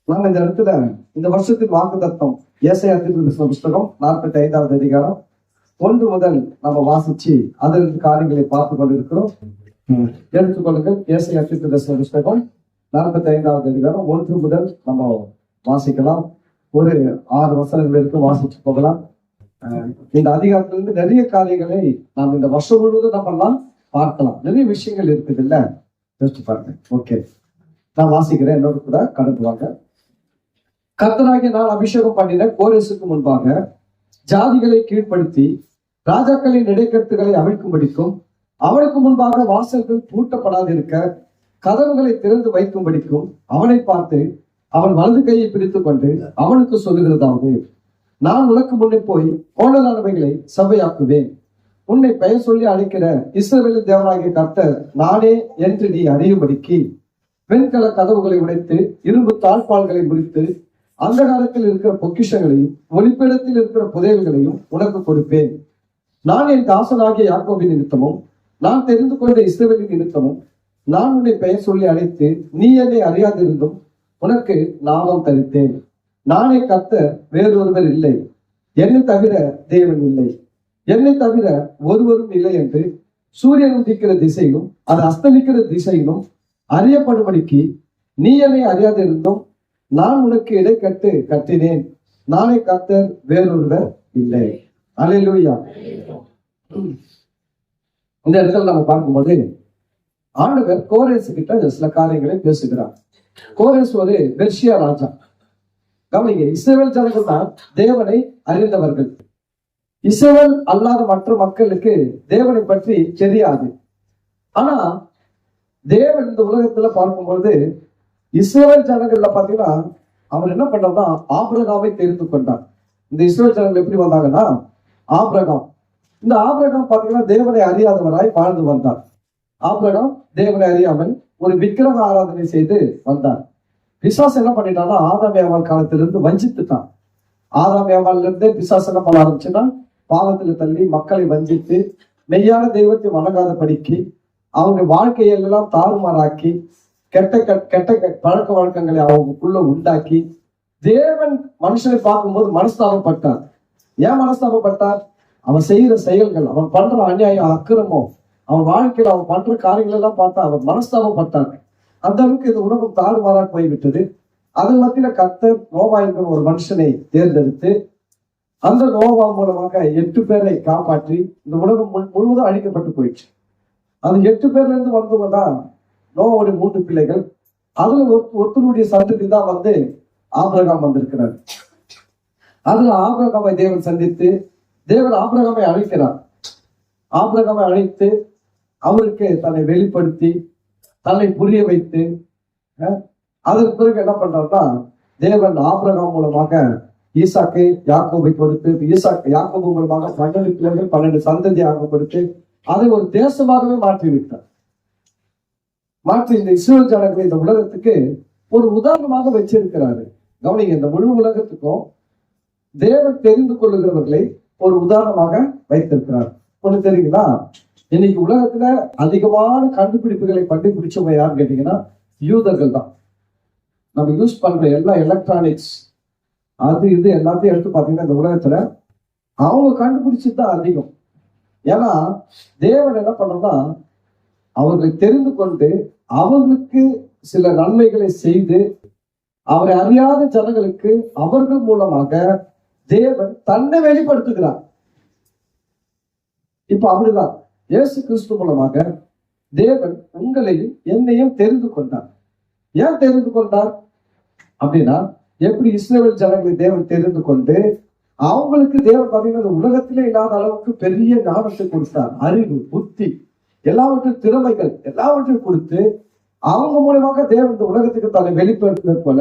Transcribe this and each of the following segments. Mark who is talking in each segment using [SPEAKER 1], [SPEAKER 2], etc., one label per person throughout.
[SPEAKER 1] நாங்க இந்த இடத்துல இந்த வருஷத்தின் வாக்கு தத்துவம் ஏசாயா தீர்க்கதரிசன புஸ்தகம் 45வது அதிகாரம் 1 முதல் நம்ம வாசிச்சு அதிலிருந்து காரியங்களை பார்த்து கொண்டிருக்கிறோம். எடுத்துக்கொள்ளுங்கள். ஏசாயா தீர்க்கதரிசன புஸ்தகம் 45வது அதிகாரம் 1 முதல் நம்ம வாசிக்கலாம். ஒரு 6 வசனங்கள் இருக்கு, வாசிச்சு போகலாம். இந்த அதிகாரத்திலிருந்து நிறைய காரியங்களை நாம் இந்த வருஷம் முழுவதும் நம்மெல்லாம் பார்க்கலாம். நிறைய விஷயங்கள் இருக்குது இல்ல, யோசிச்சு பாருங்க. ஓகே, நான் வாசிக்கிறேன், என்னோட கூட கடந்து வாங்க. கர்த்தராகிய நான் அபிஷேகம் பண்ணின கோரேசுக்கு முன்பாக ஜாதிகளை கீழ்ப்படுத்தி ராஜாக்களின் இடைக்கட்டுகளை அவிழ்க்கும்படிக்கும், அவனுக்கு முன்பாக வாசல்கள் பூட்டப்படாதிருக்க கதவுகளை திறந்து வைக்கும்படிக்கும் அவனை பார்த்து அவன் வலது கையை பிடித்துக் கொண்டு அவனுக்கு சொல்லுகிறதாவது, நான் உனக்கு முன்னே போய் கோணலானவைகளை சபையாக்குவேன். உன்னை பெயர் சொல்லி அழைக்கிற இஸ்ரவேலின் தேவனாகிய கர்த்தர் நானே என்று நீ அறியும்படிக்கு வெண்கல கதவுகளை உடைத்து இரும்பு தாழ்பால்களை முறித்து அந்த காலத்தில் இருக்கிற பொக்கிஷங்களையும் ஒளிப்பிடத்தில் இருக்கிற புதையல்களையும் உனக்கு கொடுப்பேன். நான் என் தாசனாகிய யாக்கோபின் நிமித்தமும் நான் தெரிந்து கொண்ட இஸ்ரவேலின் நிமித்தமும் நான் உன்னை பெயர் சொல்லி அழைத்து நீ என்னை அறியாதிருந்தும் உனக்கு நாமம் தரித்தேன். நானே கர்த்தர், வேறொருவர் இல்லை, என்னை தவிர தேவன் இல்லை, என்னை தவிர ஒருவரும் இல்லை என்று சூரியன் உதிக்கிற திசையிலும் அது அஸ்தமிக்கிற திசையிலும் அறியப்படும்படிக்கு நீ என்னை அறியாதிருந்தும் நான் உனக்கு இடைக்கட்டு கட்டினேன். நானே கர்த்தர், வேறொருவர் இல்லை. அல்லேலூயா. இந்த இடத்துல நம்ம பார்க்கும்போது ஆண்டவர் கோரேசு கிட்ட சில காரியங்களை பேசுகிறார். கோரேஸ் ஒரு பெர்ஷியா ராஜா. கவனிங்க, இஸ்ரவேல் ஜனங்கள் தான் தேவனை அறிந்தவர்கள். இஸ்ரவேல் அல்லாத மற்ற மக்களுக்கு தேவனை பற்றி தெரியாது. ஆனா தேவன் இந்த உலகத்துல பார்க்கும்போது இஸ்ரவேல் ஜனங்கள்ல பாத்தீங்கன்னா அவர் என்ன பண்ணார்னா ஆபிரகாமை தெரிந்து கொண்டார். இந்த இஸ்ரவேல் ஜனங்கள் எப்படி வந்தாங்கன்னா ஆபிரகாம், இந்த ஆபிரகாம் பாத்தீங்கன்னா தேவனை அறியாதவராய் வாழ்ந்து வந்தார். ஆபிரகாம் தேவனை அறியாமல் ஒரு விக்கிரக ஆராதனை செய்து வந்தார். பிசாசு என்ன பண்ணிட்டான்னா ஆதாம் ஏவாள் காலத்திலிருந்து வஞ்சித்துட்டான். ஆதாம் ஏவாள்ல இருந்தே பிசாசு என்ன பண்ண ஆரம்பிச்சுன்னா பாவத்துல தள்ளி மக்களை வஞ்சித்து மெய்யான தெய்வத்தை வணங்காத படிக்கு அவங்க வாழ்க்கையெல்லாம் தாறுமாறாக்கி கெட்ட பழக்க வழக்கங்களை அவங்களுக்குள்ள உண்டாக்கி தேவன் மனுஷனை பார்க்கும்போது மனஸ்தாபப்பட்டார். ஏன் மனஸ்தாபப்பட்டார்? அவன் செய்யற செயல்கள், அவன் பண்ற அநியாயம், அக்கிரமம், அவன் வாழ்க்கையில அவன் பண்ற காரியங்கள் எல்லாம் பார்த்தா அவன் மனஸ்தாபப்பட்டார். அந்த அளவுக்கு இந்த உலகம் தாறுமாறா போய்விட்டது. அதன் மத்தியில கர்த்தர் நோவா என்கிற ஒரு மனுஷனை தேர்ந்தெடுத்து அந்த நோவா மூலமாக 8 பேரை காப்பாற்றி இந்த உலகம் முழுவதும் அழிக்கப்பட்டு போயிடுச்சு. அது 8 பேர்ல இருந்து வந்தவங்கதான் நோவாவுடைய 3 பிள்ளைகள். அதுல ஒருத்தருடைய சந்ததி தான் ஆபிரகாம் வந்திருக்கிறார். அதுல ஆபிரகாமை தேவன் சந்தித்து தேவன் ஆபிரகாமை அழைக்கிறார். ஆபிரகாமை அழைத்து அவருக்கு தன்னை வெளிப்படுத்தி தன்னை புரிய வைத்து அதற்கு பிறகு என்ன பண்றாருன்னா தேவன் ஆபிரகாம் மூலமாக ஈசாக்கை யாக்கோபை கொடுத்து யாக்கோபு மூலமாக 12 பிள்ளைகள் 12 சந்ததியாக கொடுத்து அதை ஒரு தேசமாகவே மாற்றி விட்டார். மாற்றி இந்த இஸ்ரவேல் ஜனங்களை இந்த உலகத்துக்கு ஒரு உதாரணமாக வச்சிருக்கிறாரு. கவனிங்க, இந்த முழு உலகத்துக்கும் தேவன் தெரிந்து கொள்ளுகிறவர்களை ஒரு உதாரணமாக வைத்திருக்கிறார். ஒண்ணு தெரியுங்களா, இன்னைக்கு உலகத்துல அதிகமான கண்டுபிடிப்புகளை கண்டுபிடிச்சவங்க யாருன்னு கேட்டீங்கன்னா யூதர்கள் தான். நம்ம யூஸ் பண்ற எல்லா எலக்ட்ரானிக்ஸ் அது இது எல்லாத்தையும் எடுத்து பார்த்தீங்கன்னா இந்த உலகத்துல அவங்க கண்டுபிடிச்சதுதான் அதிகம். ஏன்னா தேவன் என்ன பண்றதா அவர்களை தெரிந்து கொண்டு அவர்களுக்கு சில நன்மைகளை செய்து அவரை அறியாத ஜனங்களுக்கு அவர்கள் மூலமாக தேவன் தன்னை வெளிப்படுத்துகிறார். இப்ப அப்படிதான் இயேசு கிறிஸ்து மூலமாக தேவன் உங்களையும் என்னையும் தெரிந்து கொண்டார். ஏன் தெரிந்து கொண்டார் அப்படின்னா, எப்படி இஸ்ரவேல் ஜனங்களை தேவன் தெரிந்து கொண்டு அவங்களுக்கு தேவன் பார்த்தீங்கன்னா உலகத்திலே இல்லாத அளவுக்கு பெரிய ஞானத்தை கொடுத்தார். அறிவு, புத்தி, எல்லாவற்றையும் திறமைகள் எல்லாவற்றையும் கொடுத்து அவங்க மூலமாக தேவன் இந்த உலகத்துக்கு தன்னை வெளிப்படுத்தினது போல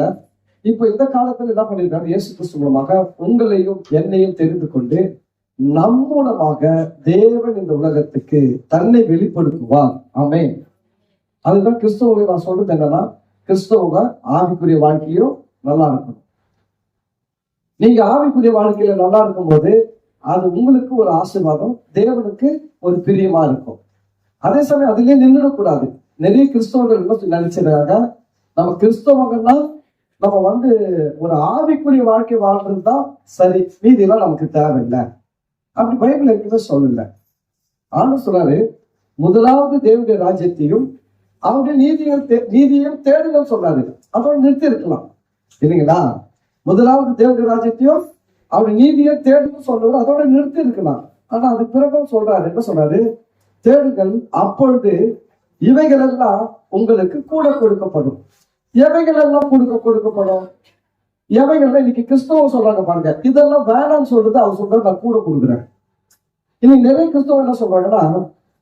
[SPEAKER 1] இப்ப இந்த காலத்துல என்ன பண்ணிருக்காரு, இயேசு கிறிஸ்து மூலமாக உங்களையும் என்னையும் தெரிந்து கொண்டு நம் மூலமாக தேவன் இந்த உலகத்துக்கு தன்னை வெளிப்படுத்துவார். ஆமென். அதுதான் கிறிஸ்தவங்களை நான் சொல்றது என்னன்னா, கிறிஸ்தவங்க ஆவிக்குரிய வாழ்க்கையும் நல்லா இருக்கணும். நீங்க ஆவிக்குரிய வாழ்க்கையில நல்லா இருக்கும் போது அது உங்களுக்கு ஒரு ஆசீர்வாதம், தேவனுக்கு ஒரு பிரியமா இருக்கும். அதே சமயம் அதுலயே நின்றுடக்கூடாது. நிறைய கிறிஸ்தவர்கள் என்ன நினைச்சிருக்காங்க, நம்ம கிறிஸ்தவங்கன்னா நம்ம வந்து ஒரு ஆவிக்குரிய வாழ்க்கை வாழ்றது தான் சரி, மீதியெல்லாம் நமக்கு தேவையில்லை அப்படி பைபிள் இருக்குன்னு சொல்லல. ஆண்டு சொல்றாரு, முதலாவது தேவனுடைய ராஜ்யத்தையும் அவருடைய நீதியையும் தேடுங்கள் சொல்றாரு. அதோட நிறுத்தி இருக்கலாம் இல்லைங்களா? முதலாவது தேவனுடைய ராஜ்யத்தையும் அவருடைய நீதியை தேடுன்னு சொல்றாரு, அதோட நிறுத்தி இருக்கலாம். ஆனா அதுக்கு பிறகும் சொல்றாரு, என்ன சொல்றாரு? தேடுங்கள், அப்பொழுது இவைகள் எல்லாம் உங்களுக்கு கூட கொடுக்கப்படும். எவைகள் எல்லாம் கொடுக்கப்படும்? எவைகள் இன்னைக்கு கிறிஸ்தவம் சொல்றாங்க பாருங்க, இதெல்லாம் வேணாம்னு சொல்றது அவர் சொல்றது நான் கூட கொடுக்குறேன். இன்னைக்கு நிறைய கிறிஸ்தவம் என்ன சொல்றாங்கன்னா,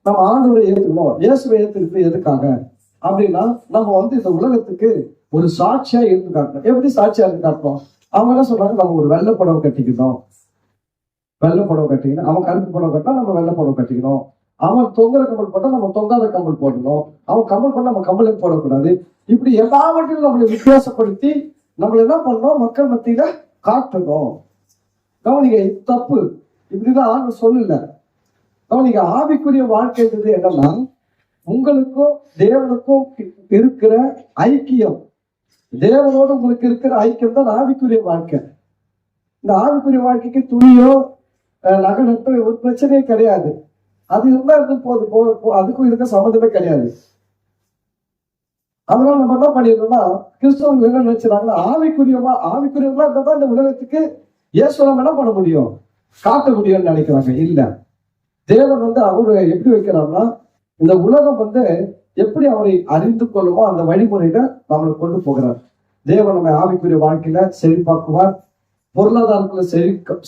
[SPEAKER 1] நம்ம ஆண்டவரை ஏத்துக்கணும், இயேசுவை ஏத்துக்கிறது எதுக்காக அப்படின்னா நம்ம வந்து இந்த உலகத்துக்கு ஒரு சாட்சியா இருந்து காட்டணும். எப்படி சாட்சியா இருந்து காட்டணும்? அவங்க என்ன சொல்றாங்க, நம்ம ஒரு வெள்ளை புடவை கட்டிக்கணும், வெள்ளை புடவை கட்டிக்கணும். அவன் கருப்பு புடவை கட்டினா நம்ம வெள்ளை புடவை கட்டிக்கணும். அவன் தொங்குற கம்பல் போட்டா நம்ம தொங்காத கம்பல் போடணும். அவன் கம்பல் பண்ணா நம்ம கம்பலே போடக்கூடாது. இப்படி எல்லாவற்றையும் நம்மளை வித்தியாசப்படுத்தி நம்மள என்ன பண்ணணும், மக்கள் மத்தியில காட்டணும். கவனிங்க, தப்பு, இப்படிதான் ஆண்டு சொல்லல. கவனிங்க, ஆவிக்குரிய வாழ்க்கைன்றது என்னன்னா உங்களுக்கும் தேவனுக்கும் இருக்கிற ஐக்கியம். தேவனோடு உங்களுக்கு இருக்கிற ஐக்கியம் தான் ஆவிக்குரிய வாழ்க்கை. இந்த ஆவிக்குரிய வாழ்க்கைக்கு துணியோ நகனத்தோ ஒரு பிரச்சனையே கிடையாது. அது இருந்தா இருந்து போது, அதுக்கும் இருக்க சம்மந்தமே கிடையாது. அதனால நம்ம என்ன பண்ணிடுறோம்னா, கிறிஸ்தவங்க என்ன நினைச்சாங்கன்னா, ஆவிக்குரியவங்களா இருந்தா இந்த உலகத்துக்கு இயேசுவை என்ன பண்ண முடியும், காட்ட முடியும்னு நினைக்கிறாங்க. இல்ல, தேவன் வந்து அவரு எப்படி வைக்கிறார்னா, இந்த உலகம் வந்து எப்படி அவரை அறிந்து கொள்ளுமோ அந்த வழிமுறையில நம்மளை கொண்டு போகிறார். தேவன் நம்ம ஆவிக்குரிய வாழ்க்கையில செழிப்பாக்குவார், பொருளாதாரத்துல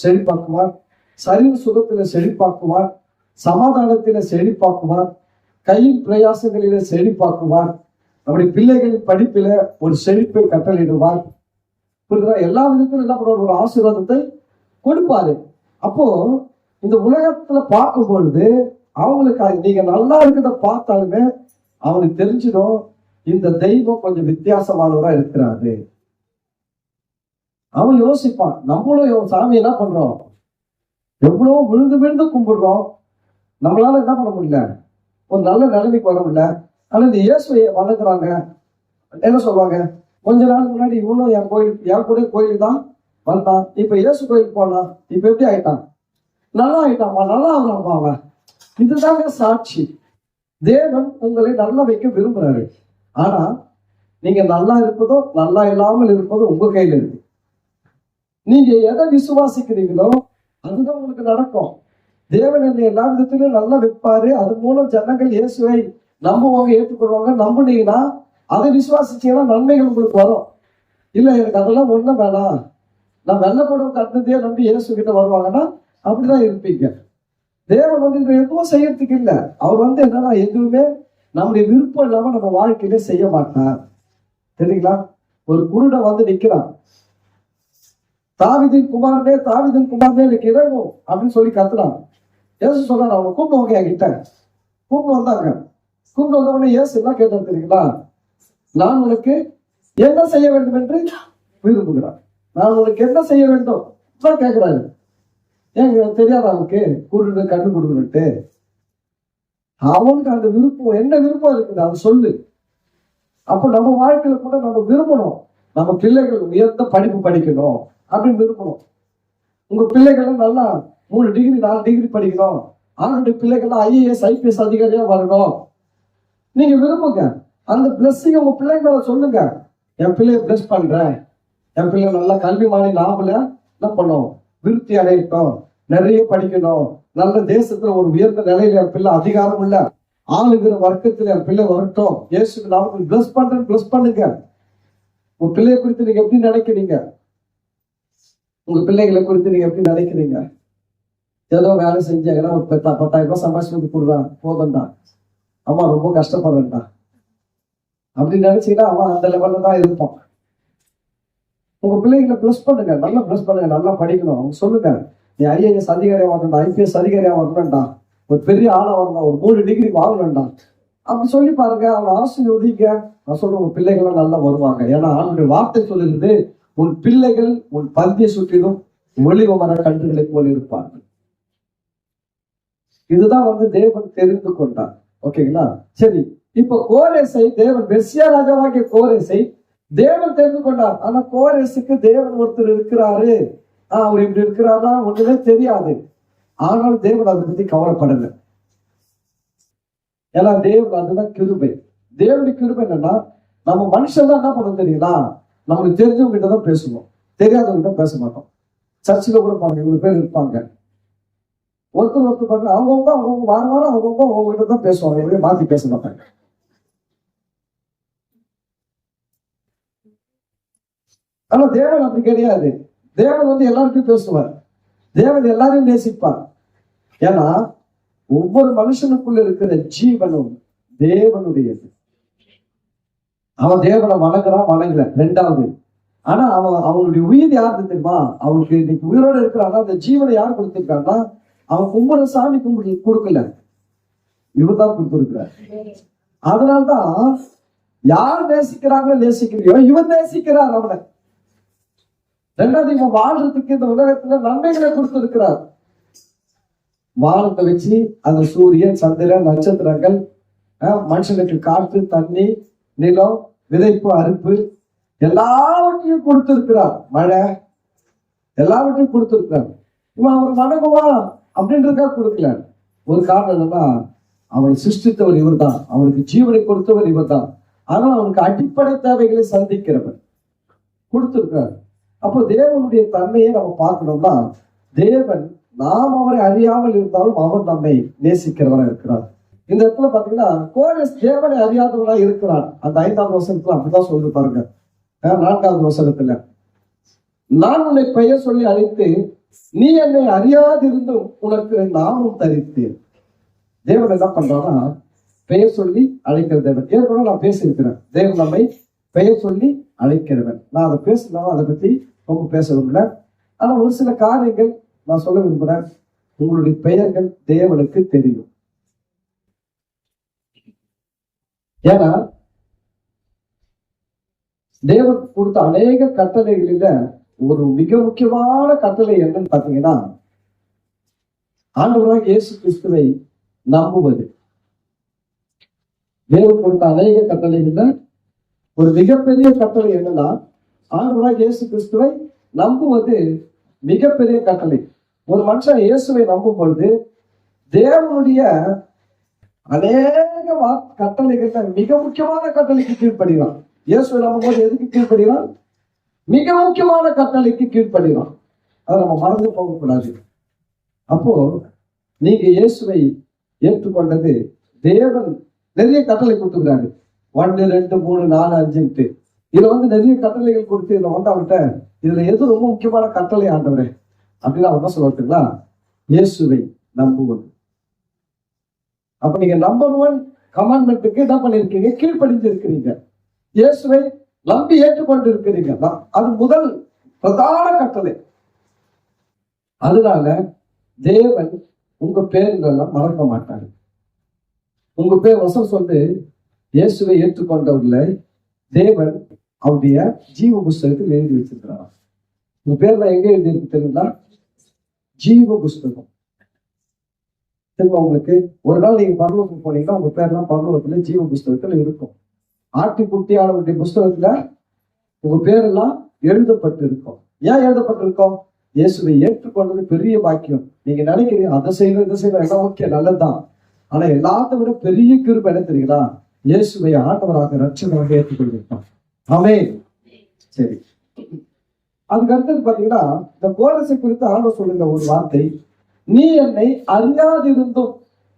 [SPEAKER 1] செழிப்பாக்குவார், சரீர சுகத்துல செழிப்பாக்குவார், சமாதானத்தில செழிப்பாக்குவார், கையின் பிரயாசங்களில செழிப்பாக்குவார், நம்முடைய பிள்ளைகளின் படிப்பில ஒரு செழிப்பை கட்டளையிடுவார். எல்லா விதத்திலும் என்ன பண்ணுவார், ஒரு ஆசீர்வாதத்தை கொடுப்பாரு. அப்போ இந்த உலகத்துல பார்க்கும் பொழுது அவங்களுக்கு நீங்க நல்லா இருக்கிறத பார்த்தாலுமே அவனுக்கு தெரிஞ்சிடும், இந்த தெய்வம் கொஞ்சம் வித்தியாசமானவரா இருக்கிறாரு. அவன் யோசிப்பான், நம்மளும் சாமி என்ன பண்றோம், எவ்வளவு விழுந்து கும்பிடுறோம், நம்மளால என்ன பண்ண முடியல, ஒரு நல்ல நிலைமைக்கு வர முடியல. ஆனா இந்த இயேசுவை வணங்குறாங்க. என்ன சொல்லுவாங்க, கொஞ்ச நாள் முன்னாடி இவனும் என் கூட கோயில் தான் வந்தான், இப்ப இயேசு கோயிலுக்கு போனான், இப்ப எப்படி ஆயிட்டான், நல்லா ஆயிட்டான், நல்லா ஆகலாமா அவன். இதுதாங்க சாட்சி. தேவன் உங்களை நல்லா வைக்க விரும்புறாரு. ஆனா நீங்க நல்லா இருப்பதோ நல்லா இல்லாமல் இருப்பதோ உங்க கையில இருக்கு. நீங்க எதை விசுவாசிக்கிறீங்களோ அதுதான் உங்களுக்கு நடக்கும். தேவன் என்னை எல்லா விதத்திலும் நல்லா வைப்பாரு, அது மூலம் ஜனங்கள் இயேசுவை நம்புவாங்க, ஏற்றுக்கொள்வாங்க. நம்புனீங்கன்னா அதை விசுவாசிச்சீங்கன்னா நன்மைகள் உங்களுக்கு வரும். இல்ல எனக்கு அதெல்லாம் ஒண்ணும் வேணாம், நான் வெள்ளப்படம் கட்டினதையே நம்பி இயேசு கிட்ட வருவாங்கன்னா அப்படிதான் இருப்பீங்க. தேவன் வந்து இதை எதுவும் செய்யறதுக்கு இல்லை. அவர் வந்து என்னன்னா எதுவுமே நம்முடைய விருப்பம் இல்லாம நம்ம வாழ்க்கையில செய்ய மாட்டார். சரிங்களா? ஒரு குருடன் வந்து நிக்கிறான், தாவீதின் குமாரனே எனக்கு இறங்கும் அப்படின்னு சொல்லி கத்துறான். இயேசு சொல்றாரு, அவனை கூப்பிடுவாங்க என்கிட்ட. கூப்பிட்டு வந்தாங்க. கூப்பிட்டு வந்தவொடனே இயேசு என்ன கேட்டார் தெரியுங்களா, நான் உனக்கு என்ன செய்ய வேண்டும் என்று விரும்புகிறான், நான் உனக்கு என்ன செய்ய வேண்டும் தான் கேட்கிறாரு. ஏங்க தெரியாத அவனுக்கு குருடு கண்ணு கொடுக்குறட்டு? அவனுக்கு அந்த விருப்பம், என்ன விருப்பம் இருக்குது அதை சொல்லு. அப்போ நம்ம வாழ்க்கையில கூட நம்ம விரும்பணும், நம்ம பிள்ளைகள் உயர்ந்த படிப்பு படிக்கணும் அப்படின்னு விரும்பணும். உங்க பிள்ளைகளும் நல்லா 3 டிகிரி 4 டிகிரி படிக்கணும், அவனுடைய பிள்ளைகள்லாம் IAS IPS அதிகாரியா வரணும் நீங்க விரும்புங்க. அந்த பிளஸ்ஸிங் உங்க பிள்ளைங்க மேல சொல்லுங்க, என் பிள்ளைய பிளஸ் பண்றேன், என் பிள்ளை நல்லா கல்வி மாறி நாமல என்ன பண்ணும், விருத்தி அடையட்டும், நிறைய படிக்கணும், நல்ல தேசத்துல ஒரு உயர்ந்த நிலையில என் பிள்ளை அதிகாரம் இல்ல ஆளுகிற வர்க்கத்துல என் பிள்ளை வரட்டும், இயேசுக்கு நாம பிளஸ் பண்றேன், பிளஸ் பண்ணுங்க. உங்க பிள்ளைய குறித்து நீங்க எப்படி நினைக்கிறீங்க, உங்க பிள்ளைகளை குறித்து நீங்க எப்படி நினைக்கிறீங்க? ஏதோ வேலை செஞ்சாங்கன்னா ஒரு 10,000 ரூபாய் சம்பாதிச்சு கொடுறான், போதும்டா, அம்மா ரொம்ப கஷ்டப்படுறேன்டா அப்படின்னு நினைச்சீங்கன்னா அவன் அந்த லெவல்ல தான் இருப்பான். உங்க பிள்ளைகளை பிளஸ் பண்ணுங்க, நல்லா பிளஸ் பண்ணுங்க, நல்லா படிக்கணும். அவங்க சொல்லுங்க, நீ IAS அதிகாரியா வரணும்டா, IPS அதிகாரியா வரணும்டா, ஒரு பெரிய ஆளா வரணும், ஒரு 3 டிகிரி வாங்கணும்டா அப்படி சொல்லி பாருங்க. அவன் ஆசீர்வதிங்க. நான் சொல்றேன், உங்க பிள்ளைகள் நல்லா வருவாங்க. ஏன்னா அவனுடைய வார்த்தை சொல்லிருந்து, உன் பிள்ளைகள் உன் பந்திய சுற்றிலும் ஒளிவ மர கன்றுகளை போல இருப்பார்கள். இதுதான் வந்து தேவன் தெரிந்து கொண்டார். ஓகேங்களா? சரி, இப்ப கோரேசை தேவன் மெர்சியா ராஜாவாகிய கோரேசை தேவன் தெரிந்து கொண்டார். ஆனா கோரேசுக்கு தேவன் ஒருத்தர் இருக்கிறாரு, அவர் இப்படி இருக்கிறாரா ஒண்ணுமே தெரியாது. ஆனாலும் தேவன் அதை பத்தி கவலைப்படல. ஏன்னா தேவன் அதுதான் கிருபை. தேவனுடைய கிருபை என்னன்னா, நம்ம மனுஷன் தான் என்ன பண்ண தெரியுங்களா, நம்மளுக்கு தெரிஞ்சவங்க கிட்ட தான் பேசுவோம், தெரியாதவங்க கிட்ட பேச மாட்டோம். சர்ச்சில் கூட பாருங்க, இவ்வளவு பேர் இருப்பாங்க, ஒருத்தர் பாருங்க, அவங்கவுங்க வாரம் அவங்கவுங்க அவங்ககிட்ட தான் பேசுவாங்க, எப்படியும் மாத்தி பேச மாட்டாங்க. ஆனா தேவன் அப்படி கிடையாது. தேவன் எல்லாருக்கும் பேசுவார். தேவன் எல்லாரையும் நேசிப்பார். ஏன்னா ஒவ்வொரு மனுஷனுக்குள்ள இருக்கிற ஜீவனும் தேவனுடையது. அவன் தேவனை வணங்கல ரெண்டாவது. ஆனா அவனுடைய உயிர் யாருக்கு தெரியுமா? அவனுக்கு இன்னைக்கு உயிரோடு இருக்கிறான்னா அந்த ஜீவனை யார் கொடுத்திருக்கான்னா, அவன் கும்பிட சாமி கொடுக்கல, இவர் தான் கொடுத்திருக்கிறார். அதனால்தான் யார் நேசிக்கிறாங்களோ நேசிக்கிறியோ இவர் நேசிக்கிறார் அவனை. ரெண்டாவது, இவன் வாழ்றதுக்கு இந்த உலகத்துல நன்மைகளை கொடுத்திருக்கிறார். வானத்தை வச்சு அந்த சூரியன், சந்திரன், நட்சத்திரங்கள், மனுஷனுக்கு காற்று, தண்ணி, நிலம், விதைப்பு, அறுப்பு எல்லாவற்றையும் கொடுத்திருக்கிறார். மழை எல்லாவற்றையும் கொடுத்திருக்கிறார். இவன் அவர் வணங்குவா அப்படின்றதுக்காக கொடுக்கல. ஒரு காரணம் என்னன்னா, அவனை சிருஷ்டித்தவர் இவர் தான், அவனுக்கு ஜீவனை கொடுத்தவர் இவர் தான். ஆனால் அவனுக்கு அடிப்படை தேவைகளை சந்திக்கிறவர் கொடுத்திருக்கிறார். அப்போ தேவனுடைய தன்மையை நம்ம பார்க்கணும்னா, தேவன் நாம் அவரை அறியாமல் இருந்தாலும் அவர் நம்மை நேசிக்கிறவராக இருக்கிறார். இந்த இடத்துல பாத்தீங்கன்னா கோரேஸ் தேவனை அறியாதவனா இருக்கிறான். அந்த 5ஆவது வசனத்துல அப்படிதான் சொல்லி பாருங்க. 4ஆவது வசனத்துல, நான் உன்னை பெயர் சொல்லி அழைத்து நீ என்னை அறியாதிருந்தும் உனக்கு நாமும் தரித்தேன். தேவன் என்ன பண்றான்னா, பெயர் சொல்லி அழைக்கிற தேவன். ஏற்கனவே நான் பேசியிருக்கிறேன், தேவன் நம்மை பெயர் சொல்லி அழைக்கிறவன். நான் அதை பேசணும், அதை பத்தி ரொம்ப பேச விரும்பல. ஆனா ஒரு சில காரியங்கள் நான் சொல்ல விரும்புறேன். உங்களுடைய பெயர்கள் தேவனுக்கு தெரியும். ஏன்னா தேவன் கொடுத்த அநேக கட்டளைகளில ஒரு மிக முக்கியமான கட்டளை என்னன்னு பாத்தீங்கன்னா, ஆண்டவராகிய இயேசு கிறிஸ்துவை நம்புவது. தேவன் கொடுத்த அநேக கட்டளைகள்ல ஒரு மிகப்பெரிய கட்டளை என்னன்னா, ஆண்டவராகிய இயேசு கிறிஸ்துவை நம்புவது மிகப்பெரிய கட்டளை. ஒரு மனுஷன் இயேசுவை நம்பும் பொழுது தேவனுடைய அநேக கட்டளைகள்ல மிக முக்கியமான கட்டளைக்கு கீழ்ப்படுகிறான். இயேசுவை நம்பும் போது எதுக்கு கீழ்ப்படுகிறான்? மிக முக்கியமான கட்டளைக்கு கீழ்ப்படுகிறான். அதை நம்ம மறந்து போகக்கூடாது. அப்போ நீங்க இயேசுவை ஏற்றுக்கொண்டது, தேவன் நிறைய கட்டளை கொடுத்துக்கிறாரு. 1, 2, 3, 4, 5 இதுல நிறைய கட்டளைகள் கொடுத்து இதுல அவர்கிட்ட இதுல எது ரொம்ப முக்கியமான கட்டளை ஆண்டவரே அப்படின்னு அவர் தான் சொல்லுவாங்களா? இயேசுவை நம்புவது. அப்ப நீங்க நம்பர் 1 கமாண்ட்மெண்ட்டுக்கு என்ன பண்ணிருக்கீங்க? கீழ்ப்படிஞ்சு இருக்கிறீங்க. இயேசுவை நம்பி ஏற்றுக்கொண்டு இருக்கிறீங்க. அது முதல் பிரதான கட்டளை. அதனால தேவன் உங்க பேருங்களெல்லாம் மறக்க மாட்டாரு. உங்க பேர் வசம் சொல்லு, இயேசுவை ஏற்றுக்கொண்டவர்களை தேவன் அவருடைய ஜீவ புஸ்தகத்தில் எழுதி வச்சிருக்கிறார். உங்க பேர்ல எங்க எழுதி இருக்கு தெரியுங்களா? ஜீவ புஸ்தகம். திரும்ப உங்களுக்கு ஒரு நாள் நீங்க பரலோகத்துக்கு போனீங்கன்னா உங்க பேர்லாம் பரலோகத்துல ஜீவ புஸ்தகத்துல இருக்கும். ஆட்டுக்குட்டியானவருடைய புஸ்தகத்துல உங்க பேரெல்லாம் எழுதப்பட்டு இருக்கும். ஏன் எழுதப்பட்டிருக்கோம்? இயேசுவை ஏற்றுக்கொண்டது பெரிய பாக்கியம். நீங்க நினைக்கிறீங்க அதை செய்யணும் இதை செய்யணும் எல்லாம் ஓகே, நல்லதுதான். ஆனா எல்லாத்த விட பெரிய கிருபை என்ன தெரியுங்களா? இயேசுவை ஆண்டவராக ரட்சகராக ஏற்றுக்கொண்டிருக்கோம். ஆமென். சரி, அதுக்கு அடுத்தது பாத்தீங்கன்னா, இந்த கோரேசை குறித்து ஆண்டவர் சொல்லுங்க ஒரு வார்த்தை, நீ என்னை அறியாதிருந்தும்.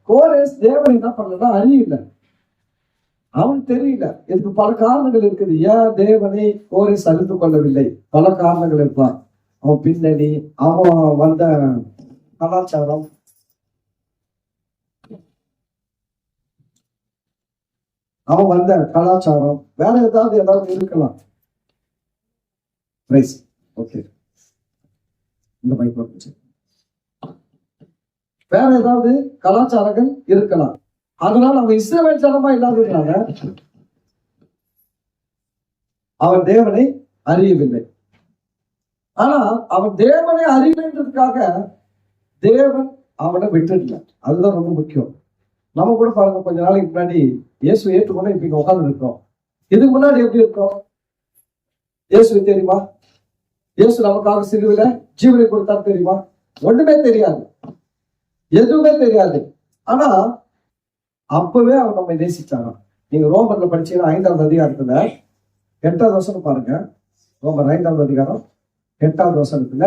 [SPEAKER 1] கோரேஸ் தேவன் என்ன பண்ணலன்னா அறியல, அவன் தெரியல. இதுக்கு பல காரணங்கள் இருக்குது. ஏன் தேவனை கோரேஸ் அறிந்து கொள்ளவில்லை? பல காரணங்கள் இருப்பான். அவன் பின்னணி, அவன் வந்த கலாச்சாரம், வேற ஏதாவது இருக்கலாம். ஓகே, இந்த மைக் வேற ஏதாவது கலாச்சாரங்கள் இருக்கலாம். அதனால அவன் இஸ்ரவேல் ஜனமா இல்லாததுனால அவன் தேவனை அறியவில்லை. ஆனா அவன் தேவனை அறியலைன்றதுக்காக தேவன் அவனை விட்டுடல. அதுதான் ரொம்ப முக்கியம். நம்ம கூட பாருங்க, கொஞ்ச நாளைக்கு முன்னாடி இயேசு ஏற்றுக்கொண்டு இப்ப உட்கார்ந்து இருக்கோம். இதுக்கு முன்னாடி எப்படி இருக்கோம்? இயேசுவை தெரியுமா? இயேசு நமக்காக சிலுவையில ஜீவனை கொடுத்தா தெரியுமா? ஒண்ணுமே தெரியாது, எதுவுமே தெரியாது. ஆனா அப்பவே அவர் நம்மை நேசிச்சாங்க. நீங்க ரோமர்ல படிச்சீங்கன்னா 5வது அதிகாரத்துல 8வது வசனம் பாருங்க. ரோமர் 5வது அதிகாரம் 8வது வசனத்துல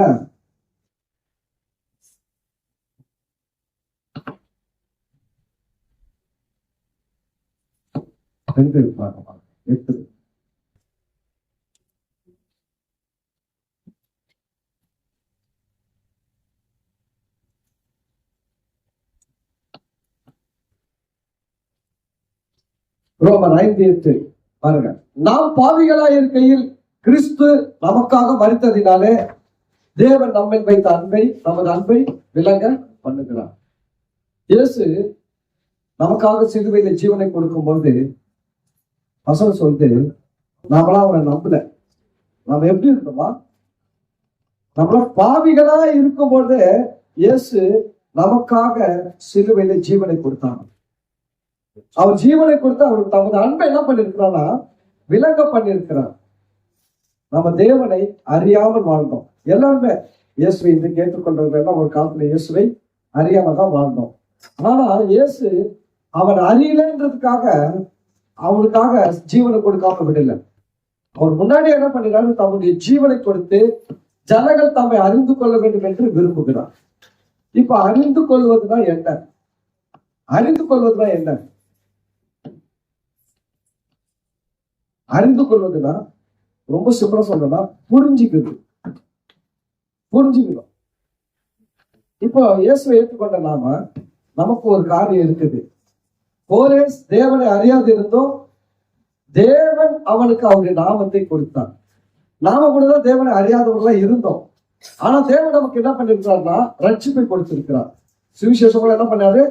[SPEAKER 1] ரோமர் 5:8 பாருங்க. நாம் பாவிகளா இருக்கையில் கிறிஸ்து நமக்காக மரித்ததினாலே தேவன் நம்மில் வைத்த நமது அன்பை விளங்க பண்ணுகிறார். இயேசு நமக்காக சிலுவையில ஜீவனை கொடுக்கும் பொழுது வசனம் சொல்லிட்டு நாமெல்லாம் அவரை நம்பல. நாம எப்படி இருந்தோமா? நம்மள பாவிகளா இருக்கும் பொழுது இயேசு நமக்காக சிலுவையில ஜீவனை கொடுத்தாங்க. அவர் ஜீவனை கொடுத்து அவர் தமது அன்பை என்ன பண்ணிருக்கிறான்னா விளங்க பண்ணிருக்கிறார். நம்ம தேவனை அறியாமல் வாழ்ந்தோம். எல்லாருமே இயேசுவை இன்று கேட்டுக்கொண்டவர்கள் எல்லாம் ஒரு காலத்துல இயேசுவை அறியாம தான் வாழ்ந்தோம். ஆனா இயேசு அவன் அறியலன்றதுக்காக அவனுக்காக ஜீவனை கொடுக்காம விடல. அவர் முன்னாடி என்ன பண்ணினாரு? தம்முடைய ஜீவனை கொடுத்து ஜனங்கள் தம்மை அறிந்து கொள்ள வேண்டும் என்று விரும்புகிறார். இப்ப அறிந்து கொள்வதுனா என்ன? அறிந்து கொள்வதுனா என்ன? அறிந்து கொள்வதுன்னா ரொம்ப சிம்பிளா சொல்லணும்னா புரிஞ்சுக்கணும். இப்போ இயேசுவை ஏற்றுக்கொண்ட நமக்கு ஒரு காரியம் இருக்குது. கோரேஸ் தேவனை அறியாது இருந்தோம், தேவன் அவனுக்கு அவருடைய நாமத்தை கொடுத்தார். நாம கூட தான் தேவனை அறியாதவர்களா இருந்தோம். ஆனா தேவன் நமக்கு என்ன பண்ணிருக்கிறார்னா ரட்சிப்பை கொடுத்திருக்கிறார். சுவிசேஷம் என்ன பண்ணாரு?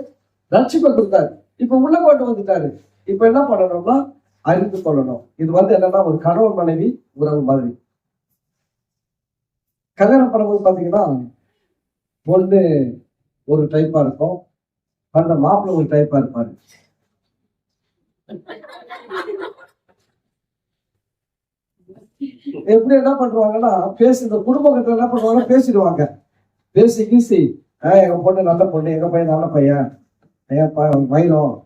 [SPEAKER 1] ரட்சிப்பை கொடுத்தாரு. இப்ப உள்ள கொண்டு வந்துட்டாரு. இப்ப என்ன பண்ணணும்னா அறிந்து கொள்ளணும். இது என்னன்னா ஒரு கணவன் மனைவி உறவு மாதிரி. கல்யாணம் பண்ணும்போது பாத்தீங்கன்னா பொண்ணு ஒரு டைப்பா இருக்கும், அந்த மாப்பிள்ளை ஒரு டைப்பா இருப்பாரு. எப்படி என்ன பண்ணுவாங்கன்னா இந்த குடும்பத்துல என்ன பண்ணுவாங்க, பேசிடுவாங்க. பேசி கீசி எங்க பொண்ணு நல்ல பொண்ணு, எங்க பையன் நல்ல பையன்,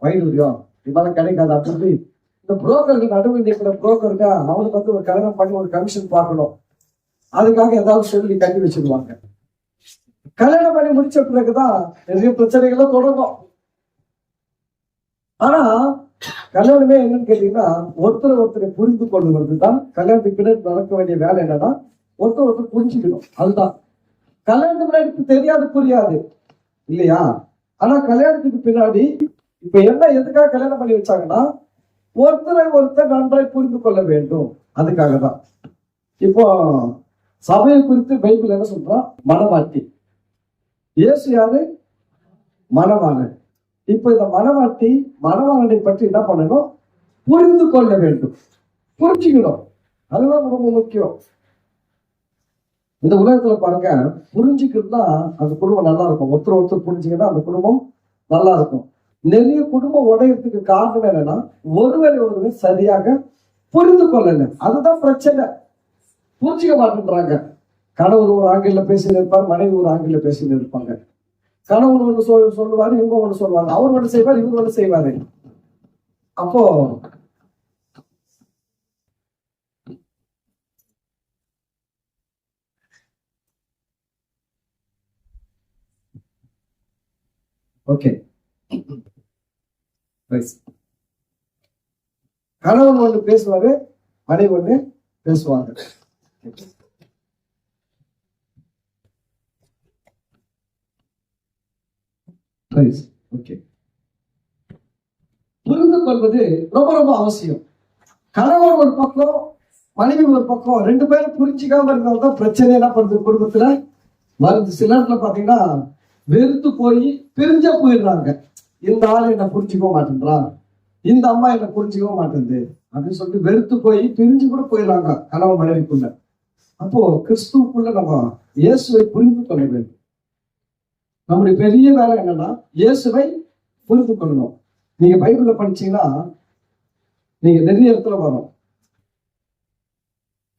[SPEAKER 1] வைரூரியம் இதெல்லாம் கிடைக்காது அப்படி. இந்த புரோக்கருக்கு நடுவில் இருக்கிற புரோக்கருக்கு அவனுக்கு ஒரு கல்யாணம் பண்ணி ஒரு கமிஷன் பார்க்கணும். அதுக்காக ஏதாவது சொல்லி கட்டி வச்சிருவாங்க. கல்யாணம் பண்ணி முடிச்ச பிறகுதான் நிறைய பிரச்சனைகளும் தொடங்கும். ஆனா கல்யாணமே என்னன்னு கேட்டீங்கன்னா ஒருத்தரை புரிந்து கொள்வது தான் கல்யாணத்துக்கு பின்னாடி நடக்க வேண்டிய வேலை. என்னன்னா ஒருத்தர் புரிஞ்சுக்கணும். அதுதான் கல்யாணத்துக்கு முன்னாடி தெரியாது, புரியாது இல்லையா? ஆனா கல்யாணத்துக்கு பின்னாடி இப்ப என்ன எதுக்காக கல்யாணம் பண்ணி வச்சாங்கன்னா ஒருத்தர் நன்றாய் புரிந்து கொள்ள வேண்டும். அதுக்காக தான். இப்போ சபையை குறித்து பைபிள் என்ன சொல்றா? மணவாட்டி. இயேசு யாரு? மணவாளன். இப்ப இந்த மணவாளனை பற்றி என்ன பண்ணணும்? புரிந்து கொள்ள வேண்டும், புரிஞ்சுக்கணும். அதுதான் ரொம்ப முக்கியம். இந்த உலகத்துல பாருங்க, புரிஞ்சுக்கிட்டுனா அந்த குடும்பம் நல்லா இருக்கும். ஒருத்தர் புரிஞ்சுக்கிட்டா அந்த குடும்பம் நல்லா இருக்கும். நிறைய குடும்பம் உடையறதுக்கு காரணம் என்னன்னா ஒருவர் சரியாக புரிந்து கொள்ளல. அதுதான் பிரச்சனை. புரிஞ்சுக்க மாட்டேன்றாங்க. கணவர் ஒரு ஆங்கில பேசிட்டு இருப்பார், மனைவி ஒரு ஆங்கில பேசிட்டு இருப்பாங்க. கணவன் ஒண்ணு சொல்லுவாரு, இவங்க ஒண்ணு சொல்லுவாங்க. அவர் ஒண்ணு செய்வார், இவர் ஒண்ணு செய்வாரு. அப்போ ஓகே, கணவன் ஒண்ணு பேசுவாரு, மனைவி ஒண்ணு பேசுவாங்க. புரிந்து கொள்வது ரொம்ப ரொம்ப அவசியம். கணவன் ஒரு பக்கம், மனைவி ஒரு பக்கம், ரெண்டு பேரும் புரிஞ்சுக்காம இருந்தால்தான் பிரச்சனை என்ன பண்றது குடும்பத்துல வருது. சிலர்ல பாத்தீங்கன்னா வெறுத்து போய் பிரிஞ்ச போயிடுறாங்க. இந்த ஆளு என்ன புரிஞ்சுக்க மாட்டேன்றான், இந்த அம்மா என்ன புரிஞ்சுக்க மாட்டேங்குது அப்படின்னு சொல்லிட்டு வெறுத்து போய் பிரிஞ்சு கூட போயிடுறாங்க கணவன் மனைவிக்குள்ள. அப்போ கிறிஸ்துவுக்குள்ள நம்ம இயேசுவை புரிந்து கொள்ள வேண்டும். நம்முடைய பெரிய வேலை என்னன்னா இயேசுவை புரிந்து கொள்ளணும். நீங்க பைபிள்ல படிச்சீங்கன்னா நீங்க நிறைய இடத்துல வரும்.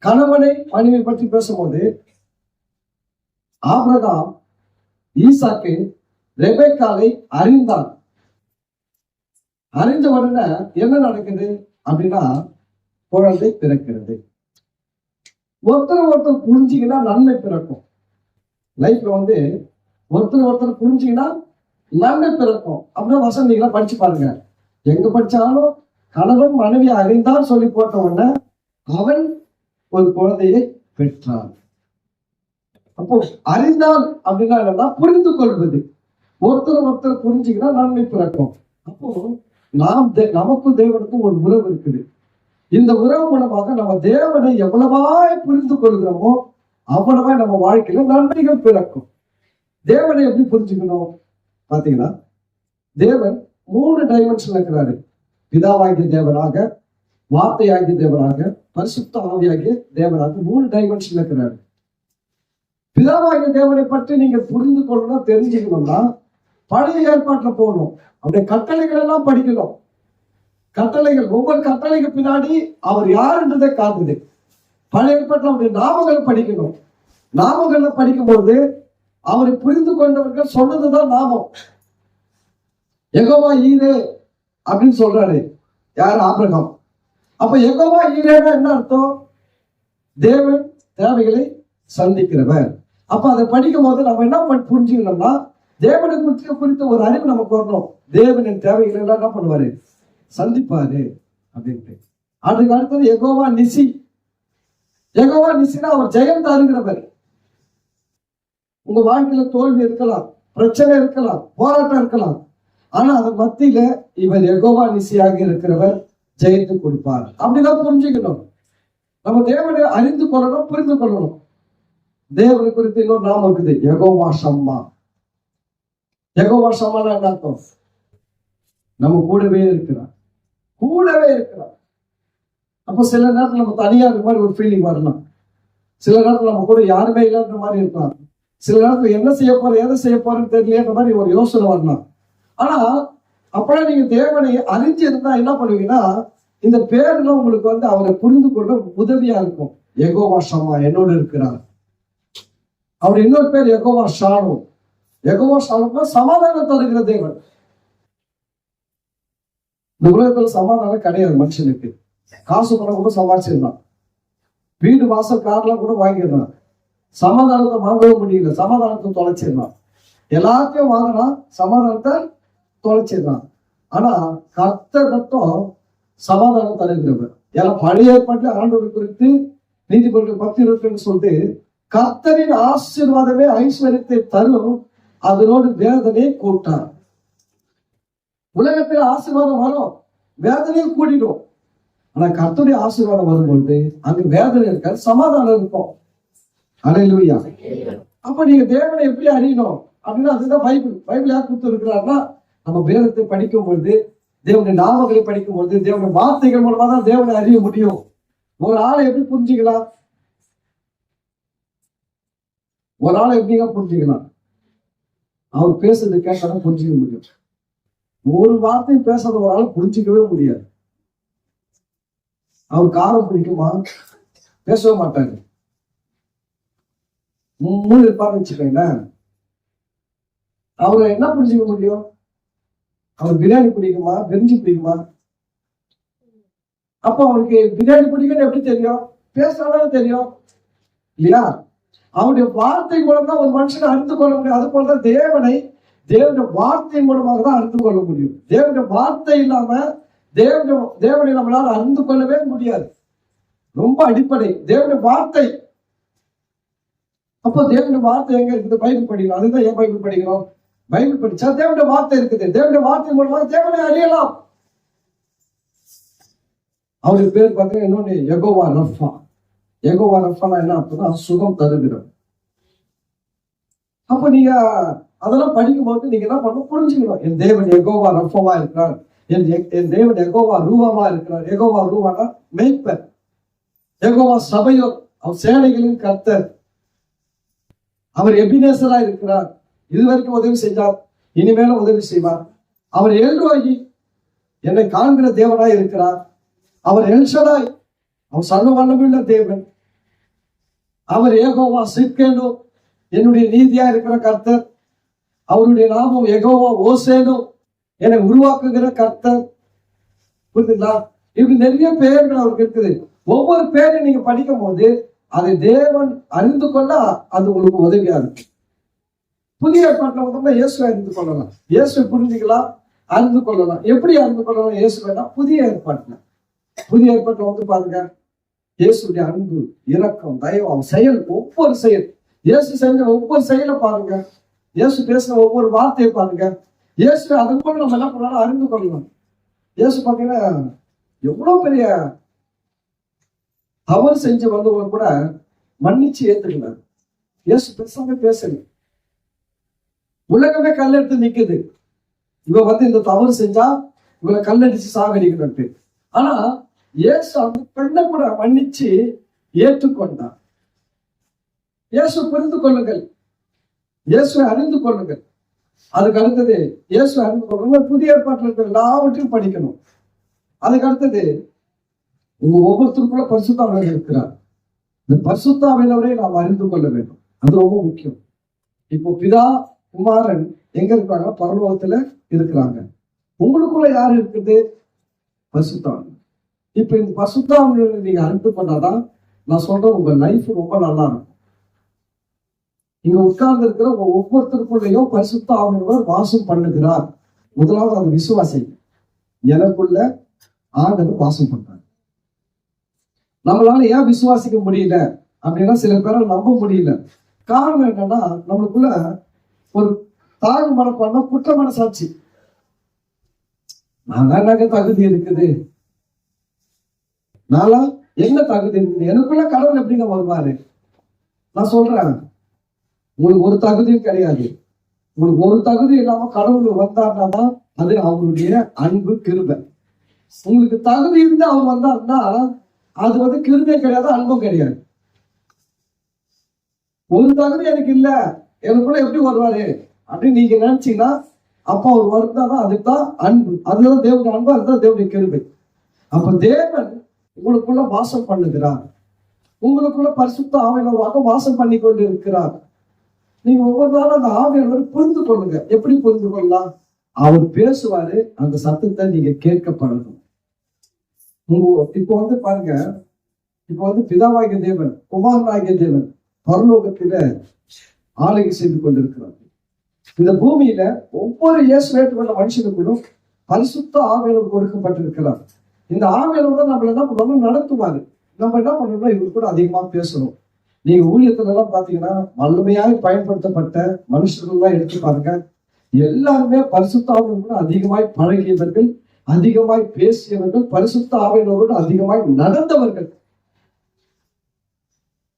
[SPEAKER 1] கணவனை மனைவி பற்றி பேசும்போது ஆபிரகாம் ஈசாக்கு ரெபெக்காவை அறிந்தான். அறிஞ்ச உடனே என்ன நடக்குது அப்படின்னா குழந்தை பிறக்கிறது. ஒருத்தர் புரிஞ்சிங்கன்னா நன்மை பிறக்கும். லைஃப்ல ஒருத்தர் புரிஞ்சிங்கன்னா நன்மை பிறக்கும் அப்படின்னா வசனம் நீங்களா படிச்சு பாருங்க. எங்க படிச்சாலும் கணவன் மனைவி அறிந்தான் சொல்லி போட்ட உடனே அவன் ஒரு குழந்தையை பெற்றான். அப்போ அறிந்தால் அப்படின்னா என்னன்னா புரிந்து கொள்வது. ஒருத்தர் புரிஞ்சுக்கினா நன்மை பிறக்கும். அப்போ நமக்கும் தேவனுக்கும் ஒரு உறவு இருக்குது. இந்த உறவு மூலமாக நம்ம தேவனை எவ்வளவாய் புரிந்து கொள்கிறோமோ அவ்வளவாய் நம்ம வாழ்க்கையில நன்மைகள் பிறக்கும். தேவனை எப்படி புரிஞ்சுக்கணும் பாத்தீங்கன்னா, தேவன் 3 டைமென்ஷன்ல இருக்கிறாரு. பிதாவாகிய தேவனாக, வார்த்தையாகிய தேவனாக, பரிசுத்த ஆவியாகிய தேவனாக 3 டைமென்ஷன்ல இருக்கிறாரு. பிதாவாகிய தேவனை பற்றி நீங்க புரிந்து கொள்ளணும், தெரிஞ்சுக்கணும்னா பழைய ஏற்பாட்டுல போகணும். அப்படியே கட்டளைகள் எல்லாம் படிக்கணும். கட்டளைகள், ஒவ்வொரு கட்டளைக்கு பின்னாடி அவர் யாருன்றதை காட்டுது. பழைய ஏற்பாட்டுல அவருடைய நாமங்களை படிக்கணும். நாமங்களை படிக்கும்போது அவரை புரிந்து கொண்டவர்கள் சொன்னதுதான் நாமம். யெகோவா ஈரே அப்படின்னு சொல்றாரு யார்? ஆபிரகாம். அப்ப யெகோவா ஈரேனா என்ன அர்த்தம்? தேவன் தேவைகளை சந்திக்கிறவர். அப்ப அதை படிக்கும் போது நம்ம என்ன புரிஞ்சுக்கணும்னா, தேவனை குறித்த ஒரு அறிவு நமக்கு வரணும். தேவனின் தேவைகளை எல்லாம் என்ன பண்ணுவாரு? சந்திப்பாரு அப்படின்ட்டு. அதுக்கு அடுத்தது யெகோவா நிசி. யெகோவா நிசினா அவர் ஜெயம் தருகிறவர். உங்க வாழ்க்கையில தோல்வி இருக்கலாம், பிரச்சனை இருக்கலாம், போராட்டம் இருக்கலாம். ஆனா அதன் மத்தியில இவர் யெகோவா நிசியாக இருக்கிறவர் ஜெயித்து கொடுப்பார். அப்படிதான் புரிஞ்சுக்கணும். நம்ம தேவனை அறிந்து கொள்ளணும், புரிந்து கொள்ளணும். தேவனை குறித்து இன்னொரு நாமம் இருக்குது, யெகோவா ஷம்மா. யெகோவா ஷம்மானா என்ன அர்த்தம்? நம்ம கூடவே இருக்கிறார், கூடவே இருக்கிறார். அப்ப சில நேரத்துல நம்ம தனியா இருக்க மாதிரி ஒரு ஃபீலிங் வரலாம். சில நேரத்துல நம்ம கூட யாருமே இல்லைன்ற மாதிரி இருக்கலாம். சில நேரத்துல என்ன செய்ய போறோம், எதை செய்ய போறோம்னு தெரியலன்ற மாதிரி ஒரு யோசனை வரலாம். ஆனா அப்பெல்லாம் நீங்க தேவனை அறிஞ்சு இருந்தா என்ன பண்ணுவீங்கன்னா, இந்த பேர்ல உங்களுக்கு அவரை புரிந்து கொள்ள உதவியா இருக்கும். யெகோவா ஷம்மா என்னோடு இருக்கிறார். அவர் இன்னொரு பேர் யெகோவா ஷாலோம். யெகோவா ஷாலோம்னா சமாதானம் தருகிற தேவன். இந்த உலகத்துல சமாதானம் கிடையாது மனுஷனுக்கு. காசு பணம் கூட சம்பாதிச்சிடலாம், வீடு வாசல் கார்லாம் கூட வாங்கிடலாம், சமாதானத்தை வாங்கவும் முடியல, சமாதானத்தை தொலைச்சிடலாம். எல்லாத்தையும் வாங்கினா சமாதானத்தை தொலைச்சிடலாம். ஆனா கர்த்தர் மட்டும் சமாதானம் தருகிறவர். ஏன்னா பழைய ஏற்பாட்டுல ஆண்டவரை குறித்து நீதிபதிகள் 10:22 சொல்லிட்டு, கர்த்தரின் ஆசீர்வாதமே ஐஸ்வர்யத்தை தரும், அதனோடு வேதனையை கூட்டார். உலகத்தில் ஆசீர்வாதம் வரும், வேதனையும் கூட்டிடும். ஆனா கர்த்தருடைய ஆசீர்வாதம் வரும்பொழுது அங்கு வேதனை இருக்காது, சமாதானம் இருக்கும். அல்லேலூயா. அப்ப நீங்க தேவனை எப்படி அறியணும் அப்படின்னா, அதுதான் பைபிள் யார் கொடுத்து இருக்கிறாருன்னா, நம்ம வேதத்தை படிக்கும் பொழுது, தேவனுடைய நாமங்களை படிக்கும் பொழுது, தேவனுடைய வார்த்தைகள் மூலமா தான் தேவனை அறிய முடியும். ஒரு ஆளை எப்படி புரிஞ்சுக்கலாம்? ஒரு ஆளை எப்படிங்க புரிஞ்சுக்கலாம்? அவர் பேசுறது கேட்டாலும் புரிஞ்சுக்க முடியும். ஒரு வார்த்தையும் பேசாத ஒரு ஆளை புரிஞ்சிக்கவே முடியாது. அவர் காரம் பிடிக்குமா? பேசவே மாட்டாங்க. இருப்பாருன்னு வச்சுக்கோங்களேன், அவரை என்ன புரிஞ்சுக்க முடியும்? அவர் பிரியாணி பிடிக்குமா, பிரிஞ்சி பிடிக்குமா? அப்ப அவருக்கு பிரியாணி பிடிக்குன்னு எப்படி தெரியும்? பேசினாலும் தெரியும் இல்லையா? அவருடைய வார்த்தை மூலம் தான் ஒரு மனுஷனை அறிந்து கொள்ள முடியும். அது போலதான் தேவனுடைய வார்த்தை மூலமாக தான் அறிந்து கொள்ள முடியும். தேவனுடைய வார்த்தை இல்லாம தேவனை நம்மளால அறிந்து கொள்ளவே முடியாது. ரொம்ப அடிப்படை தேவனுடைய வார்த்தை. அப்போ தேவனுடைய வார்த்தை எங்க இருக்குது? பைபிள் படிக்கணும். அதுதான் ஏன் பைபிள் படிக்கிறோம்? பைபிள் படிச்சா தேவனுடைய வார்த்தை இருக்குது. தேவனுடைய வார்த்தை மூலமாக தேவனை அறியலாம். அவருடைய பேர் பார்த்தீங்கன்னா இன்னொன்னு யெகோவா ரஃபா. யெகோவா ரஃபானா என்ன அர்த்தம்னா சுகம் தருகிறோம். அப்ப நீங்க அதெல்லாம் படிக்கும் போது நீங்க என்ன பண்ணணும்? புரிஞ்சுக்கணும். என் தேவன் யெகோவா ரஃபாவா இருக்கிறார், என் தேவன் யெகோவா ரூவாவா இருக்கிறார். யெகோவா ரூவானா மேய்ப்பர். யெகோவா சபையோர், அவர் சேனைகளின் கர்த்தர். அவர் எபினேசரா இருக்கிறார். இதுவரைக்கும் உதவி செஞ்சார், இனிமேலும் உதவி செய்வார். அவர் எல்ரோயி, என்னை காண்கிற தேவனாய் இருக்கிறார். அவர் எல்ஷடாய், அவர் சர்வ வல்லமையுள்ள தேவன். அவர் யெகோவா சிக்கேனு, என்னுடைய நீதியா இருக்கிற கர்த்தர். அவருடைய நாமம் யெகோவா ஓசேனு, என்னை உருவாக்குகிற கர்த்தர். புரியுதுங்களா? இப்படி நிறைய பெயர்கள் அவருக்கு இருக்குது. ஒவ்வொரு பேரையும் நீங்க படிக்கும் போது அதை தேவன் அறிந்து கொள்ள அது உங்களுக்கு உதவியா இருக்கு. புதிய ஏற்பாட்டுல வந்து இயேசுவை அறிந்து கொள்ளலாம், இயேசுவை புரிஞ்சுக்கலாம், அறிந்து கொள்ளலாம். எப்படி அறிந்து கொள்ளலாம் இயேசுவைனா? புதிய ஏற்பாட்டுல வந்து பாருங்க, இயேசுடைய அன்பு, இரக்கம், தயவு, செயல், ஒவ்வொரு செயல், இயேசு செஞ்ச ஒவ்வொரு செயலை பாருங்க, இயேசு பேசின ஒவ்வொரு வார்த்தையை பாருங்க. இயேசு அதன் போல நம்ம என்ன பண்ணாலும் அறிந்து கொள்ளலாம். இயேசு பாத்தீங்கன்னா எவ்வளவு பெரிய தவறு செஞ்சு வந்தவங்க கூட மன்னிச்சு ஏத்துக்கிறார். இயேசு பேசாம பேசல. உலகமே கல்லெடுத்து நிக்குது, இவ வந்து இந்த தவறு செஞ்சா இவளை கல்லடிச்சு சாகடிக்கணும். ஆனா இயேசு அந்த பெண்ணை கூட மன்னிச்சு ஏற்றுக்கொண்டார். இயேசு புரிந்து கொள்ளுங்கள், இயேசுவை அறிந்து கொள்ளுங்கள். அதுக்கு அடுத்தது இயேசு அறிந்து கொள்ளுங்கள். புதிய ஏற்பாட்டில் இருக்கிற எல்லாவற்றையும் படிக்கணும். அதுக்கு அடுத்தது உங்க ஒவ்வொருத்தருக்குள்ள பரிசுத்தாவினர் இருக்கிறார். இந்த பரிசுத்தாவினவரை நாம் அறிந்து கொள்ள வேண்டும். அது ரொம்ப முக்கியம். இப்போ பிதா குமாரன் எங்க இருக்கிறாங்க? பரலோகத்துல இருக்கிறாங்க. உங்களுக்குள்ள யாரு இருக்குது? பரிசுத்தாவினர். இப்ப இந்த பரிசுத்தாவினரை நீங்க அறிந்து கொண்டாதான் நான் சொல்றேன், உங்க லைஃப் ரொம்ப நல்லா இருக்கும். இங்க உட்கார்ந்து இருக்கிற உங்க ஒவ்வொருத்தருக்குள்ளேயும் பரிசுத்தாவினர் வாசம் பண்ணுகிறார். முதலாவது அது விசுவாசி. எனக்குள்ள ஆண்டவர் வாசம் பண்றாரு. நம்மளால ஏன் விசுவாசிக்க முடியல அப்படின்னா, சில பேரை நம்ப முடியல. காரணம் என்னன்னா, நம்மளுக்குள்ள ஒரு தாழ்வு மனப்பான்மை, குற்ற மனசாட்சி. நாங்க தகுதி இருக்குது, நாளா என்ன தகுதி இருக்குது, எனக்குள்ள கடவுள் எப்படிங்க வருவாரு? நான் சொல்றேன், உங்களுக்கு ஒரு தகுதியும் கிடையாது. உங்களுக்கு ஒரு தகுதி இல்லாம கடவுள் வந்தார்னா அது அவருடைய அன்பு, கிருபை. உங்களுக்கு தகுதி இருந்து அவர் வந்தார்னா அது வந்து கிருபை கிடையாது, அன்பும் கிடையாது. ஒரு தகுதி எனக்கு இல்ல, எனக்குள்ள எப்படி வருவாரு அப்படின்னு நீங்க நினைச்சீங்கன்னா, அப்ப அவர் வருந்தாதான் அதுதான் அன்பு. அதுதான் தேவனுடைய அன்பு, அதுதான் தேவனுடைய கிருபை. அப்ப தேவன் உங்களுக்குள்ள வாசம் பண்ணுகிறார், உங்களுக்குள்ள பரிசுத்த ஆவியானவராக வாசம் பண்ணி கொண்டு இருக்கிறார். நீங்க ஒவ்வொரு நாளும் அந்த ஆவியானவர் புரிந்து கொள்ளுங்க. எப்படி புரிந்து கொள்ளலாம்? அவர் பேசுவாரு, அந்த சத்தத்தை நீங்க கேட்கப்படணும். இப்போ வந்து பாருங்க, இப்போ வந்து பிதாவாகிய தேவன், குமாரனாகிய தேவன் பரலோகத்தில ஆளுகை செய்து கொண்டிருக்கிறார். இந்த பூமியில ஒவ்வொரு இயேசு ஏற்றுக்கொண்ட மனுஷனுக்குள்ளும் பரிசுத்த ஆவியானவர் கொடுக்கப்பட்டிருக்கிறார். இந்த ஆவியானவர் தான் நம்மள என்ன பண்ணுவோம், நடத்துவாரு. நம்ம என்ன பண்ணணும்னா இவர் கூட அதிகமா பேசணும். நீங்க ஊழியத்துல எல்லாம் பாத்தீங்கன்னா வல்லமையாக பயன்படுத்தப்பட்ட மனுஷர்கள் எல்லாம் எடுத்து பாருங்க, எல்லாருமே பரிசுத்த ஆவியானவரோடு அதிகமாய் பழகியவர்கள், அதிகமாய் பேசியவர்கள், பரிசுத்த ஆவியானவரோடு அதிகமாய் நடந்தவர்கள்.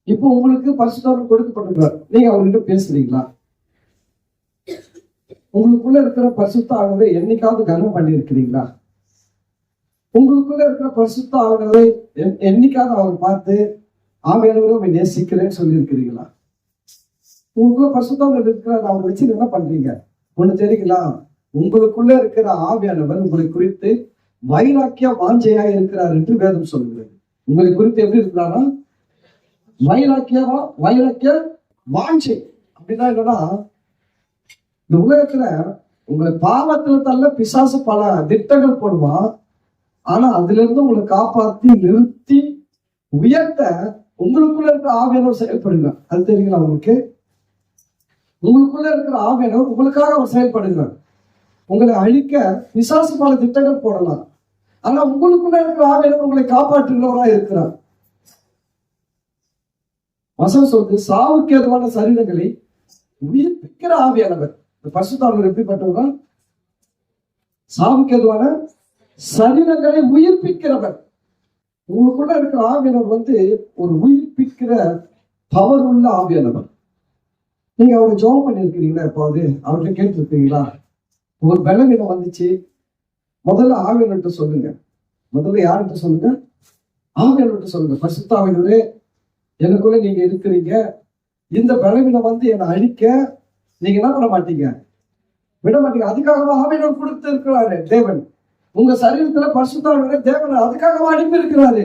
[SPEAKER 1] இப்போ உங்களுக்கு பரிசுத்த ஆவியானவர் கொடுக்கப்பட்டிருக்கிறார், நீங்க அவர்கிட்ட பேசுறீங்களா? உங்களுக்குள்ள இருக்கிற பரிசுத்த ஆவியானவரை என்னைக்காவது கனம் பண்ணி இருக்கிறீங்களா? உங்களுக்குள்ள இருக்கிற பரிசுத்த ஆவியானவரை என்னைக்காவது அவர் பார்த்து ஆவியானவரை நேசிக்கிறேன்னு சொல்லி இருக்கிறீங்களா? உங்களுக்குள்ள பரிசுத்த ஆவியானவர் இருக்கிறார், அவரை வச்சு என்ன பண்றீங்க? ஒண்ணு தெரியுங்களா? உங்களுக்குள்ள இருக்கிற ஆவியானவர் உங்களை குறித்து வைராக்கிய வாஞ்சையா இருக்கிறார் என்று வேதம் சொல்கிறது. உங்களை குறித்து எப்படி இருக்கிறாரா? வைராக்கிய வாஞ்சை. அப்படின்னா என்னன்னா, இந்த உலகத்துல உங்களை பாவத்துல தள்ள பிசாசு பல திட்டங்கள் போடுவான். ஆனா அதுல இருந்து உங்களை காப்பாத்தி நிறுத்தி உயர்த்த உங்களுக்குள்ள இருக்கிற ஆவியானவர் செயல்படுங்க. அது தெரியுங்களா உங்களுக்கு? உங்களுக்குள்ள இருக்கிற ஆவியானவர் உங்களுக்காக அவர் செயல்படுகிறார். உங்களை அழிக்க பிசாசு பல திட்டங்கள் போடலாம், ஆனா உங்களுக்குள்ள இருக்கிற ஆவியானவர் உங்களை காப்பாற்றுகிறவரா இருக்கிறார். வசனம் சொல்றது, சாவுக்கு ஏதுவான சரீரங்களை உயிர்ப்பிக்கிற ஆவியானவர். இந்த பரிசுத்த ஆவியானவர் எப்படிப்பட்டவங்க? சாவுக்கு ஏதுவான சரீரங்களை உயிர்ப்பிக்கிறவர். உங்களுக்குள்ள இருக்கிற ஆவியானவர் வந்து ஒரு உயிர்ப்பிக்கிற பவர் உள்ள ஆவியானவர். நீங்க அவரை ஜெபம் பண்ணிருக்கிறீங்களா? எப்பாவது அவர்கிட்ட கேட்டிருக்கீங்களா? ஒரு பலவீனம் வந்துச்சு, முதல்ல ஆவியானவர்கிட்ட சொல்லுங்க. முதல்ல யார்கிட்ட சொல்லுங்க? ஆவியானவர்கிட்ட சொல்லுங்க. பரிசுத்த ஆவியானவரே, எனக்குள்ள நீங்க இருக்கிறீங்க, இந்த பலவீனம் வந்து என்னை அழிக்க நீங்க என்ன பண்ண மாட்டீங்க, விட மாட்டீங்க. அதுக்காகவா ஆவியானவர் கொடுத்து இருக்கிறாரு தேவன். உங்க சரீரத்துல பரிசுத்த ஆவியானவரே தேவன் அதுக்காகவா அனுப்பி இருக்கிறாரு.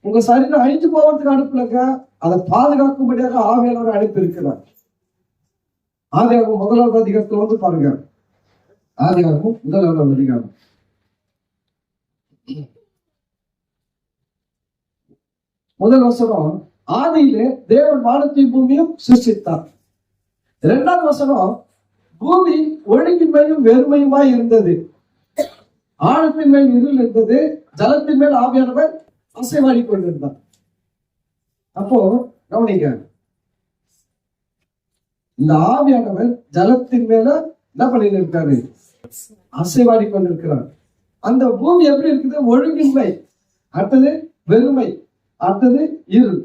[SPEAKER 1] உங்க சரீரம் அழிஞ்சு போவதுக்கு அனுப்பலங்க, அதை பாதுகாக்கும்படியாக ஆவியானவர் அனுப்பி இருக்கிறார். ஆதியாகமம் 1வது அதிகாரத்துல வந்து பாருங்க. ஆதியாகமம் 1வது அதிகாரம் முதல் வசனம், ஆதியிலே தேவன் வானத்தையும் பூமியும் சிருஷ்டித்தார். 2வது வசனம், பூமி ஒழுங்கின்மையும் வெறுமையுமாய் இருந்தது, ஆழத்தின் மேல் இருள் இருந்தது, ஜலத்தின் மேல் ஆவியானவர் அசைவாடி கொண்டிருந்தார். அப்போ கவனிங்க, இந்த ஆவியானவர் ஜலத்தின் மேல என்ன பண்ணிட்டு இருக்காரு? அசைவாடி கொண்டிருக்கிறார். அந்த பூமி எப்படி இருக்குது? ஒழுங்கின்மை, அடுத்தது வெறுமை, அடுத்தது இருள்,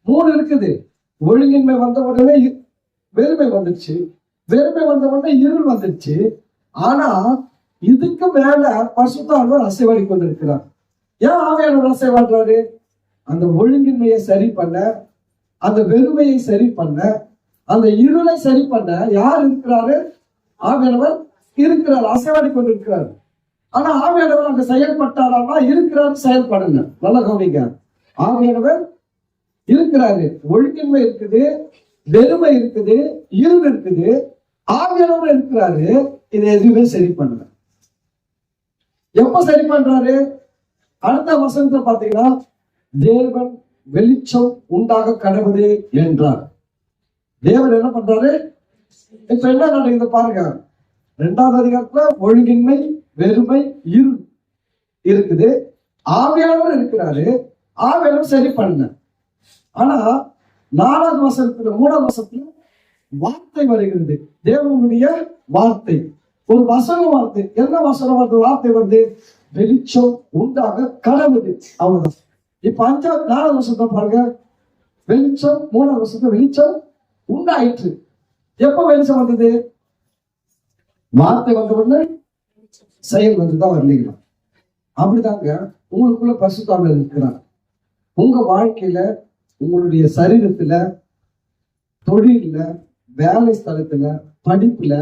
[SPEAKER 1] 3 இருக்குது. ஒழுங்கின்மை வந்த உடனே வெறுமை வந்துருச்சு, வெறுமை வந்த உடனே இருள் வந்துருச்சு. ஆனா இதுக்கு மேல பரிசுத்த ஆவியானவர் அசைவாடி கொண்டிருக்கிறார். ஏன் ஆவியானவர் அசைவாடுறாரு? அந்த ஒழுங்கின்மையை சரி பண்ண, அந்த வெறுமையை சரி பண்ண, அந்த இருளை சரி பண்ண யார் இருக்கிறாரு? ஆவியானவர் இருக்கிறார், அசைவாடி கொண்டிருக்கிறார். ஆனா ஆவியானவர் அங்க செயல்பட்டாரா? இருக்கிறாரு, செயல்படுங்க. நல்லா கவனிங்க, ஆவியானவர் இருக்கிறாரு, ஒழுங்கின்மை இருக்குது, வெறுமை இருக்குது, இருள் இருக்குது, ஆவியானவர் இருக்கிறாரு. இதை எதுவுமே சரி பண்ணல. எப்ப சரி பண்றாரு? அடுத்த வசனத்தை பாத்தீங்கன்னா, தேவன் வெளிச்சம் உண்டாக கடவுது என்றார். தேவன் என்ன பண்றாரு? இப்ப என்ன நடக்குது பாருங்க. 2வது அதிகாரத்துல ஒழுங்கின்மை, வெறுமை, இருள் இருக்குது, ஆவியானவர் இருக்கிறாரு, ஆவியானவர் சரி பண்ணல. ஆனா 4வது வசனத்துல 3வது வசனத்துல வார்த்தை வருகிறது, தேவனுடைய வார்த்தை, ஒரு வசன வார்த்தை. என்ன வசன வார்த்தை வருது? வெளிச்சம் உண்டாக கடவுது. அவ்வளவுதான். இப்ப 4வது வசனத்தை பாருங்க, வெளிச்சம், 3வது வசனத்துல வெளிச்சம் உண்டாயிற்று. எப்ப வெளிச்சம் வந்தது? வார்த்தை வந்த உடனே செயல் வந்துதான் வரலீங்களா? அப்படிதாங்க உங்களுக்குள்ள பரிசுத்த ஆவியானவர் இருக்கிறார். உங்க வாழ்க்கையில, உங்களுடைய சரீரத்துல, தொழில, வேலை ஸ்தலத்துல, படிப்புல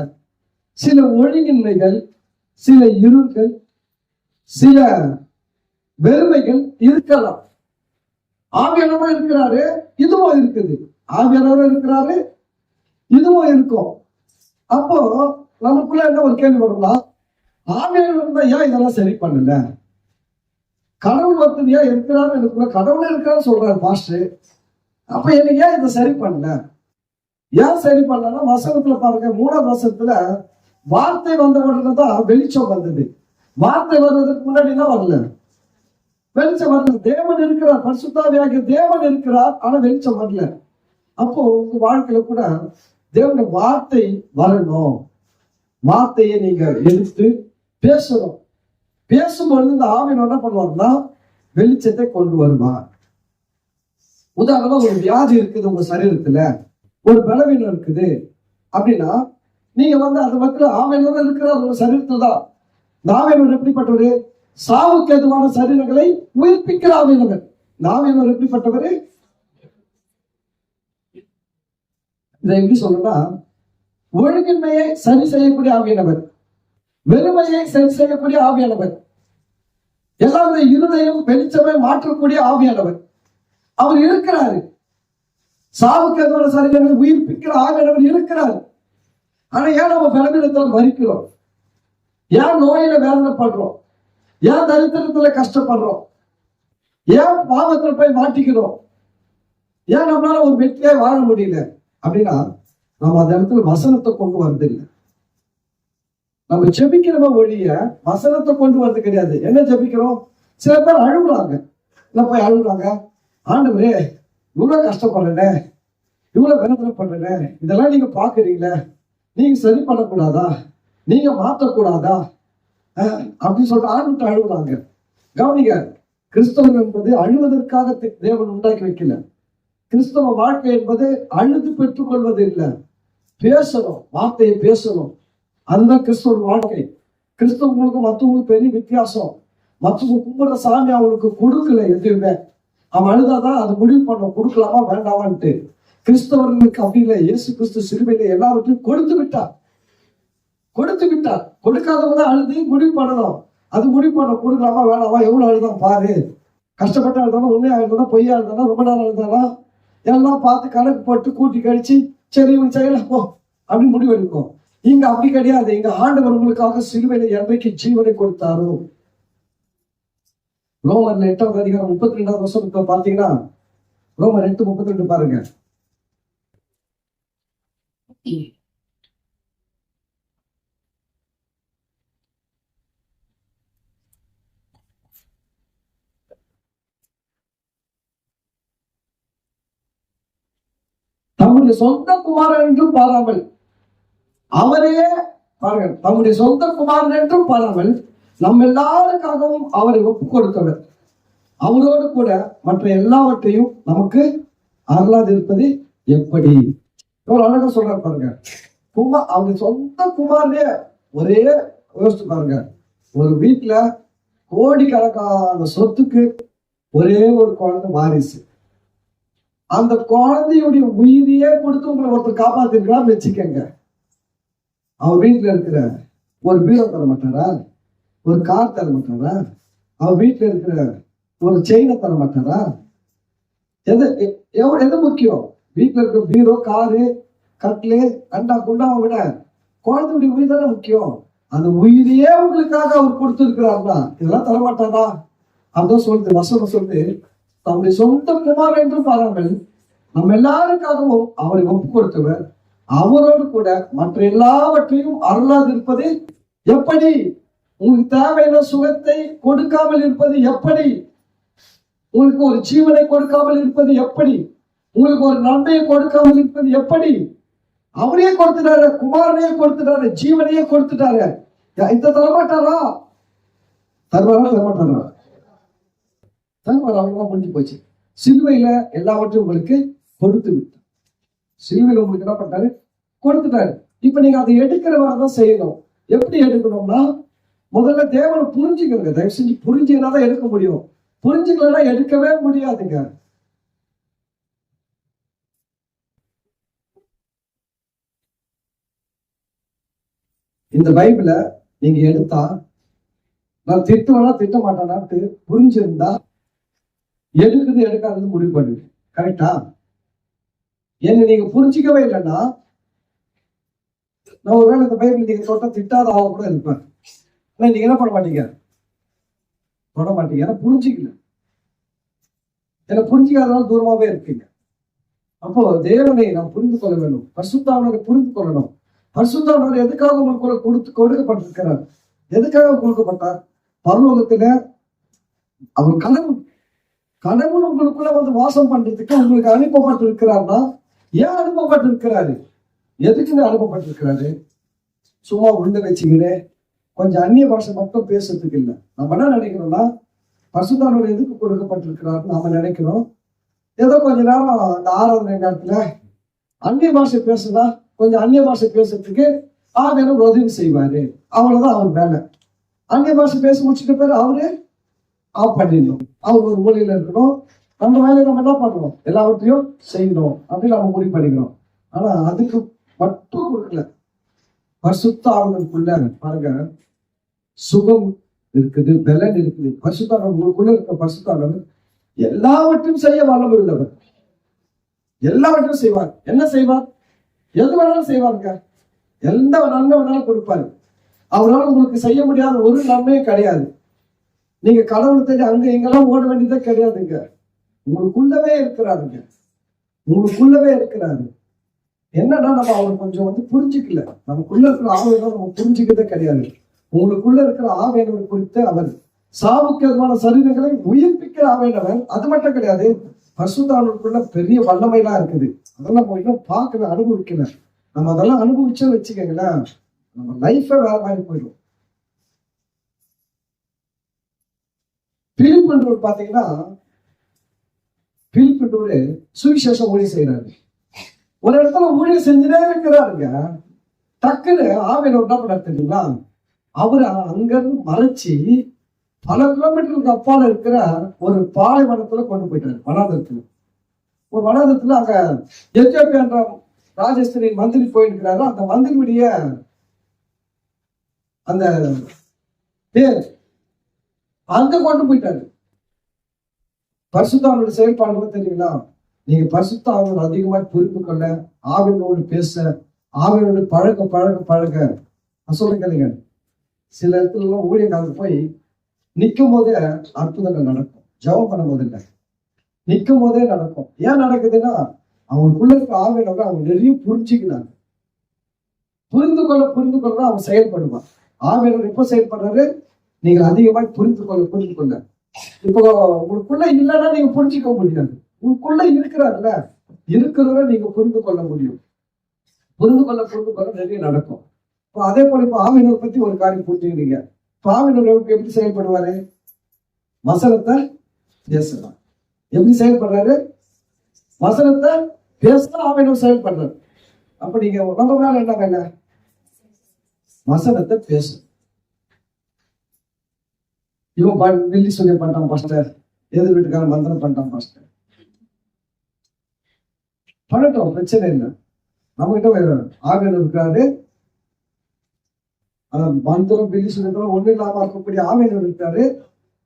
[SPEAKER 1] சில ஒழுங்கின்மைகள், சில இருள்கள், சில வெறுமைகள் இருக்கலாம். ஆவியானவர் இருக்கிறாரு, இதுவும் இருக்குது. ஆவியானவர் இருக்கிறாரு, இதுவும் இருக்கும். அப்போ நமக்குள்ள என்ன ஒரு கேள்வி வரலாம்? ஆவியானவர் இருந்தா ஏன் இதெல்லாம் சரி பண்ணல? கடவுள் ஒருத்தர் ஏன் இருக்கிறாரு, எனக்குள்ள கடவுள் இருக்கிறான்னு சொல்றாரு பாஸ்டர். அப்ப எனக்கு ஏன் இதை சரி பண்ணல? ஏன் சரி பண்ணலன்னா, வசனத்துல பாருங்க, 3வது வசனத்துல வார்த்தை வந்த உடனே தான் வெளிச்சம் வந்தது. வார்த்தை வர்றதுக்கு முன்னாடி தான் வரல, வெளிச்சம் வரல. தேவன் இருக்கிறார், பரிசுத்த ஆவியாகிய தேவன் இருக்கிறார், ஆனா வெளிச்சம் வரல. அப்போ உங்க வாழ்க்கையில கூட தேவனுடைய வார்த்தை வரணும். வார்த்தையை நீங்க எடுத்து பேசணும். பேசும்பொழுது இந்த ஆவியானவர் என்ன பண்ணுவார்னா, வெளிச்சத்தை கொண்டு வருவார். உதாரணமா, ஒரு வியாதி இருக்குது உங்க சரீரத்துல, ஒரு பலவீனம் இருக்குது அப்படின்னா, நீங்க அது மத்தியில ஆவியானவர் இருக்கிறார் உங்க சரீரத்துல தான். இந்த ஆவியானவர் எப்படிப்பட்டவர்? சாவுக்கு எதுவான சரீரங்களை உயிர்ப்பிக்கிற ஆவியானவர். இந்த ஆவியானவர் எப்படிப்பட்டவர்? இதை எப்படி சொல்லணும்னா, ஒழுங்கின்மையை சரி செய்யக்கூடிய ஆவியானவர், வெறுமையை சரி செய்யக்கூடிய ஆவியானவர், எல்லாருடைய இருளையும் வெளிச்சமே மாற்றக்கூடிய ஆவியானவர் அவர் இருக்கிறாரு. சாவுக்கு எதுவான சரீரங்களை உயிர்ப்பிக்கிற ஆவியானவர் இருக்கிறார். ஆனா ஏன் நம்ம பலவீனத்தில் மறிக்கிறோம்? ஏன் நோயில வேதனைப்படுறோம்? ஏன் தரித்திரத்துல கஷ்டப்படுறோம்? ஏன் பாவத்துல போய் மாட்டிக்கிறோம்? ஏன் நம்மளால ஒரு வெற்றியா வாழ முடியல அப்படின்னா, நம்ம அந்த இடத்துல வசனத்தை கொண்டு வரது இல்லை. நம்ம ஜெபிக்கிறோமோ ஒழிய வசனத்தை கொண்டு வரது கிடையாது. என்ன ஜெபிக்கிறோம்? சில பேர் அழுகுறாங்க, இல்ல போய் அழுகுறாங்க, ஆண்டவரே இவ்வளவு கஷ்டப்படுறேனே, இவ்வளவு வேதனைப்படுறேனே, இதெல்லாம் நீங்க பாக்குறீங்களே, நீங்க சரி பண்ணக்கூடாதா, நீங்க மாற்றக்கூடாதா அப்படின்னு சொல்லிட்டு ஆண்டு அழுகுறாங்க. கவனிங்க, கிறிஸ்தவம் என்பது அழுவதற்காக தேவன் உண்டாக்கி வைக்கல. கிறிஸ்தவ வாழ்க்கை என்பது அழுது பெற்றுக் கொள்வது இல்லை, பேசணும், வார்த்தையை பேசணும். அதுதான் கிறிஸ்தவ வாழ்க்கை. கிறிஸ்தவங்களுக்கு மற்றவங்களுக்கு பெரிய வித்தியாசம். மற்றவங்க கும்பிடுற சாமி அவங்களுக்கு கொடுக்கல எதுவுமே. அவன் அழுதாதான் அது முடிவு பண்ண, கொடுக்கலாமா வேண்டாமான்ட்டு. கிறிஸ்தவர்களுக்கு அப்படி இல்லை. இயேசு கிறிஸ்து சிலுவையில எல்லாவற்றையும் கொடுத்து விட்டார். கொடுக்காதவங்க தான் அழுது முடிவு பண்ணணும். அது முடிவு பண்ண, கொடுக்கலாமா வேணாமா, எவ்வளவு அழுதான் பாரு, கஷ்டப்பட்டா இருந்தாலும் உண்மையா இருந்தாலும் பொய்யா இருந்தாலும் ரொம்ப நாள் இருந்தாலும் எல்லாம் பார்த்து கணக்கு போட்டு கூட்டி கழிச்சு சரி இவன் செய்யலாம் போ அப்படின்னு முடிவு எடுக்கும். இங்க அப்படி கிடையாது. இங்க ஆண்டவர் உங்களுக்காக சிலுவையில என்றைக்கு ஜீவனை கொடுத்தாரோ. ரோமர்ல 8வது அதிகாரம் 32வது வசனத்தை பார்த்தீங்கன்னா, ரோமர் 8:32 பாருங்க. தம்முடைய சொந்த குமாரன் என்றும் பாராமல், அவரே பாருங்க, தம்முடைய சொந்த குமாரன் என்றும் பாராமல் நம்ம எல்லாருக்காகவும் அவரை ஒப்பு கொடுத்தவர், அவரோடு கூட மற்ற எல்லாவற்றையும் நமக்கு அருளாது இருப்பது எப்படி? எவ்வளவு அழகா சொல்றாரு பாருங்க. அவருடைய சொந்த குமாரனே, ஒரே யோசிச்சு பாருங்க, ஒரு வீட்டுல கோடிக்கணக்கான சொத்துக்கு ஒரே ஒரு குழந்தை வாரிசு. அந்த குழந்தையுடைய உயிரையே கொடுத்து உங்களை ஒருத்தர் காப்பாத்திருக்கலாம் வச்சுக்கங்க. அவர் வீட்டுல இருக்கிற ஒரு பீரோ தர மாட்டாரா? ஒரு கார் தர மாட்டாரா? அவர் வீட்டுல இருக்கிற ஒரு செயினை தர மாட்டாரா? எது முக்கியம்? வீட்டுல இருக்கிற பீரோ, காரு, கட்லு, கண்டா குண்டாவை விட குழந்தையுடைய உயிர் தானே முக்கியம். அந்த உயிரையே உங்களுக்காக அவர் கொடுத்திருக்கிறாருன்னா இதெல்லாம் தரமாட்டாரா? அதான் சொல்லுது வசனம் சொல்லுது, தம்முடைய சொந்த குமார் என்று பாராமல் நம்ம எல்லாருக்காகவும் அவரை ஒப்பு கொடுத்தவர், அவரோடு கூட மற்ற எல்லாவற்றையும் அருளாது இருப்பது எப்படி? உங்களுக்கு தேவையான சுகத்தை கொடுக்காமல் இருப்பது எப்படி? உங்களுக்கு ஒரு ஜீவனை கொடுக்காமல் இருப்பது எப்படி? உங்களுக்கு ஒரு நன்மையை கொடுக்காமல் இருப்பது எப்படி? அவரையே கொடுத்துட்டாரு, குமாரனையே கொடுத்துட்டாரு, ஜீவனையே கொடுத்துட்டாரு. இந்த தரமாட்டாரா? தருவாரா? தரமாட்டாரா? தருவாரா? அவ்வளவுதான் முடிஞ்சு போச்சு. சிலுவையில எல்லாவற்றையும் உங்களுக்கு கொடுத்து விட்டார். சிலுவையில உங்களுக்கு என்ன பண்ணாரு? கொடுத்துட்டாரு. இப்ப நீங்க அதை எடுக்கிற மாதிரிதான் செய்யணும். எப்படி எடுக்கணும்னா, முதல்ல தேவனை புரிஞ்சுக்கணுங்க. தயவு செஞ்சு புரிஞ்சுக்கினா தான் எடுக்க முடியும். புரிஞ்சுக்கலன்னா எடுக்கவே முடியாதுங்க. இந்த பைபிள நீங்க எடுத்தா, நான் திட்டுவேனா திட்ட மாட்டேனான்ட்டு புரிஞ்சிருந்தா எடுக்குது எடுக்காதது முடிவு பண்ணுங்க. கரெக்டா? என்ன நீங்க புரிஞ்சிக்கவே இல்லைன்னா, நான் ஒருவேளை இந்த பைபிள் நீங்க தொட்ட திட்டாத ஆக கூட இருப்பேன். ஆனா நீங்க என்ன பண்ண மாட்டீங்க? தொட மாட்டீங்க. ஏன்னா புரிஞ்சிக்கல. ஏன்னா புரிஞ்சிக்காதனால தூரமாவே இருக்கீங்க. அப்போ தேவனை நாம் புரிந்து கொள்ள வேண்டும். பரிசுத்தாவினரை புரிந்து கொள்ளணும். பரிசுத்தாவினர் எதுக்காக உங்களுக்கு கொடுக்கப்பட்டிருக்கிறார்? எதுக்காக கொடுக்கப்பட்டார்? பரலோகத்துல அவர் கனவுன்னு உங்களுக்குள்ள வந்து வாசம் பண்றதுக்கு உங்களுக்கு அனுப்பப்பட்டிருக்கிறார்னா, ஏன் அனுப்பப்பட்டிருக்கிறாரு? எதுக்குன்னு அனுப்பப்பட்டிருக்கிறாரு? சும்மா உள்ள வச்சுக்கிட்டு கொஞ்சம் அந்நிய பாஷை மட்டும் பேசுறதுக்கு இல்லை. நம்ம என்ன நினைக்கிறோம்னா, பரிசுத்தாவினர் எதுக்கு கொடுக்கப்பட்டிருக்கிறாருன்னு நாம நினைக்கிறோம். ஏதோ கொஞ்ச நேரம் அந்த ஆராதனை நேரத்துல அந்நிய பாஷை பேசுனா கொஞ்சம் அந்நிய பாஷை பேசுறதுக்கு ஆவியானவர் உதவி செய்வாரு. அவ்வளவுதான் அவர் வேலை. அந்நிய பாஷை பேச முடிச்சுட்ட பேர் அவரு ஆஃப் பண்ணிடணும். அவர் ஒரு மூலையில இருக்கணும். நம்ம வேலையை நம்ம என்ன பண்றோம்? எல்லாவற்றையும் செய்யணும் அப்படின்னு நம்ம முடிவு பண்ணிக்கிறோம். ஆனா அதுக்கு மட்டும் கொடுக்கல. பரிசுத்த ஆவிக்குள்ள பாருங்க, சுகம் இருக்குது, பலன் இருக்குது. பரிசுத்த உங்களுக்குள்ள இருக்க பரிசுத்த ஆவியானவர் எல்லாவற்றையும் செய்ய வல்லமை உள்ளவர். எல்லாவற்றையும் செய்வார். என்ன செய்வார்? எது வேணாலும் செய்வாருங்க. எந்த நன்மை வேணாலும் கொடுப்பாரு. அவரால் உங்களுக்கு செய்ய முடியாத ஒரு நன்மையும் கிடையாது. நீங்க கடவுளை தேடி அங்க எங்கெல்லாம் ஓட வேண்டியதே கிடையாதுங்க. உங்களுக்குள்ளவே இருக்கிறாருங்க. உங்களுக்குள்ளவே இருக்கிறாரு. என்னன்னா நம்ம அவர் கொஞ்சம் வந்து புரிஞ்சுக்கல. நமக்குள்ள இருக்கிற ஆவியானவர் நம்ம புரிஞ்சுக்கிறதே கிடையாது. உங்களுக்குள்ள இருக்கிற ஆவியானவர் குறித்து அவர் சாவுக்கு எதுவான சரீரங்களை உயிர்ப்பிக்கிற ஆவியானவர். அது மட்டும் கிடையாது, பரிசுத்தாவிற்குள்ள பெரிய வல்லமைலாம் இருக்குது. அதெல்லாம் நம்ம இன்னும் பார்க்கல, அனுபவிக்கல. நம்ம அதெல்லாம் அனுபவிச்சா வச்சுக்கங்களேன், நம்ம லைஃபே வேற மாதிரி போயிடும். பிலிப்பன்றவர் பாத்தீங்கன்னா, பிலிப்பன்றவர் சுவிசேஷம் ஊழியம் செய்யறாரு. ஒரு இடத்துல ஊழியம் செஞ்சுட்டே இருக்கிறாருங்க. டக்குன்னு ஆவியானவர் என்ன பண்ணாரு தெரியுங்களா? அவரு அங்கிருந்து மறைச்சி பல கிலோமீட்டருக்கு அப்பால இருக்கிற ஒரு பாலைவனத்துல கொண்டு போயிட்டாரு. வனாந்தரத்துல, ஒரு வனாந்தரத்துல அங்க எத்தியோப்பியா என்ற ராஜஸ்திரியின் மந்திரி போயிருக்கிறாரு. அந்த மந்திரியுடைய அந்த பேர் அங்க கொண்டு போயிட்டாரு. பரிசுத்தாவினுடைய செயல்பாடுகளும் தெரியுங்களா? நீங்க பரிசுத்தாவினோடு அதிகமாக புரிந்து கொள்ள, ஆவினோடு பேச, ஆவினோடு பழக பழக பழக. நான் சொல்லுங்க, சில இடத்துல ஊழியக்காரங்க போய் நிற்கும் போதே அற்புதங்கள் நடக்கும். ஜெபம் பண்ணும் போது இல்லை, நிற்கும் போதே நடக்கும். ஏன் நடக்குதுன்னா அவங்களுக்குள்ள இருக்க ஆவினோட அவங்க நிறைய புரிஞ்சுக்கிறாங்க. புரிந்து கொள்ள அவங்க செயல்படுவான். ஆவியனோட எப்ப செயல்படுறாரு? நீங்க அதிகமாக புரிந்து கொள்ள. இப்போ உங்களுக்குள்ள இல்லைன்னா நீங்க புரிஞ்சுக்க முடியாது. உங்களுக்குள்ள இருக்கிறாருல, இருக்கிறத நீங்க புரிந்து கொள்ள முடியும். புரிந்து கொள்ள நிறைய நடக்கும். இப்போ அதே போல இப்ப ஆவியனோரை பத்தி ஒரு காரியம் புரிஞ்சுக்கிறீங்க. இப்ப ஆவியனோர் எப்படி செயல்படுவாரு? வசனத்தை பேசலாம். எப்படி செயல்படுறாரு? வசனத்தை பேசலாம். ஆவியனோர் செயல்படுறாரு. அப்ப நீங்க நம்ம மேல என்ன வேலை? வசனத்தை பேசு. இவன் வெள்ளி சொல்லி பண்ணிட்டான் பாஸ்டர், எதிர் வீட்டுக்காரன் மந்திரம் பண்ணிட்டான் பாஸ்டர். பண்ணட்டும், பிரச்சனை இல்லை. நம்ம கிட்ட ஆவியர் இருக்காரு. மந்திரம் வெள்ளி சொல்லி ஒண்ணு இல்லாம இருக்கக்கூடிய ஆவியர் இருக்காரு.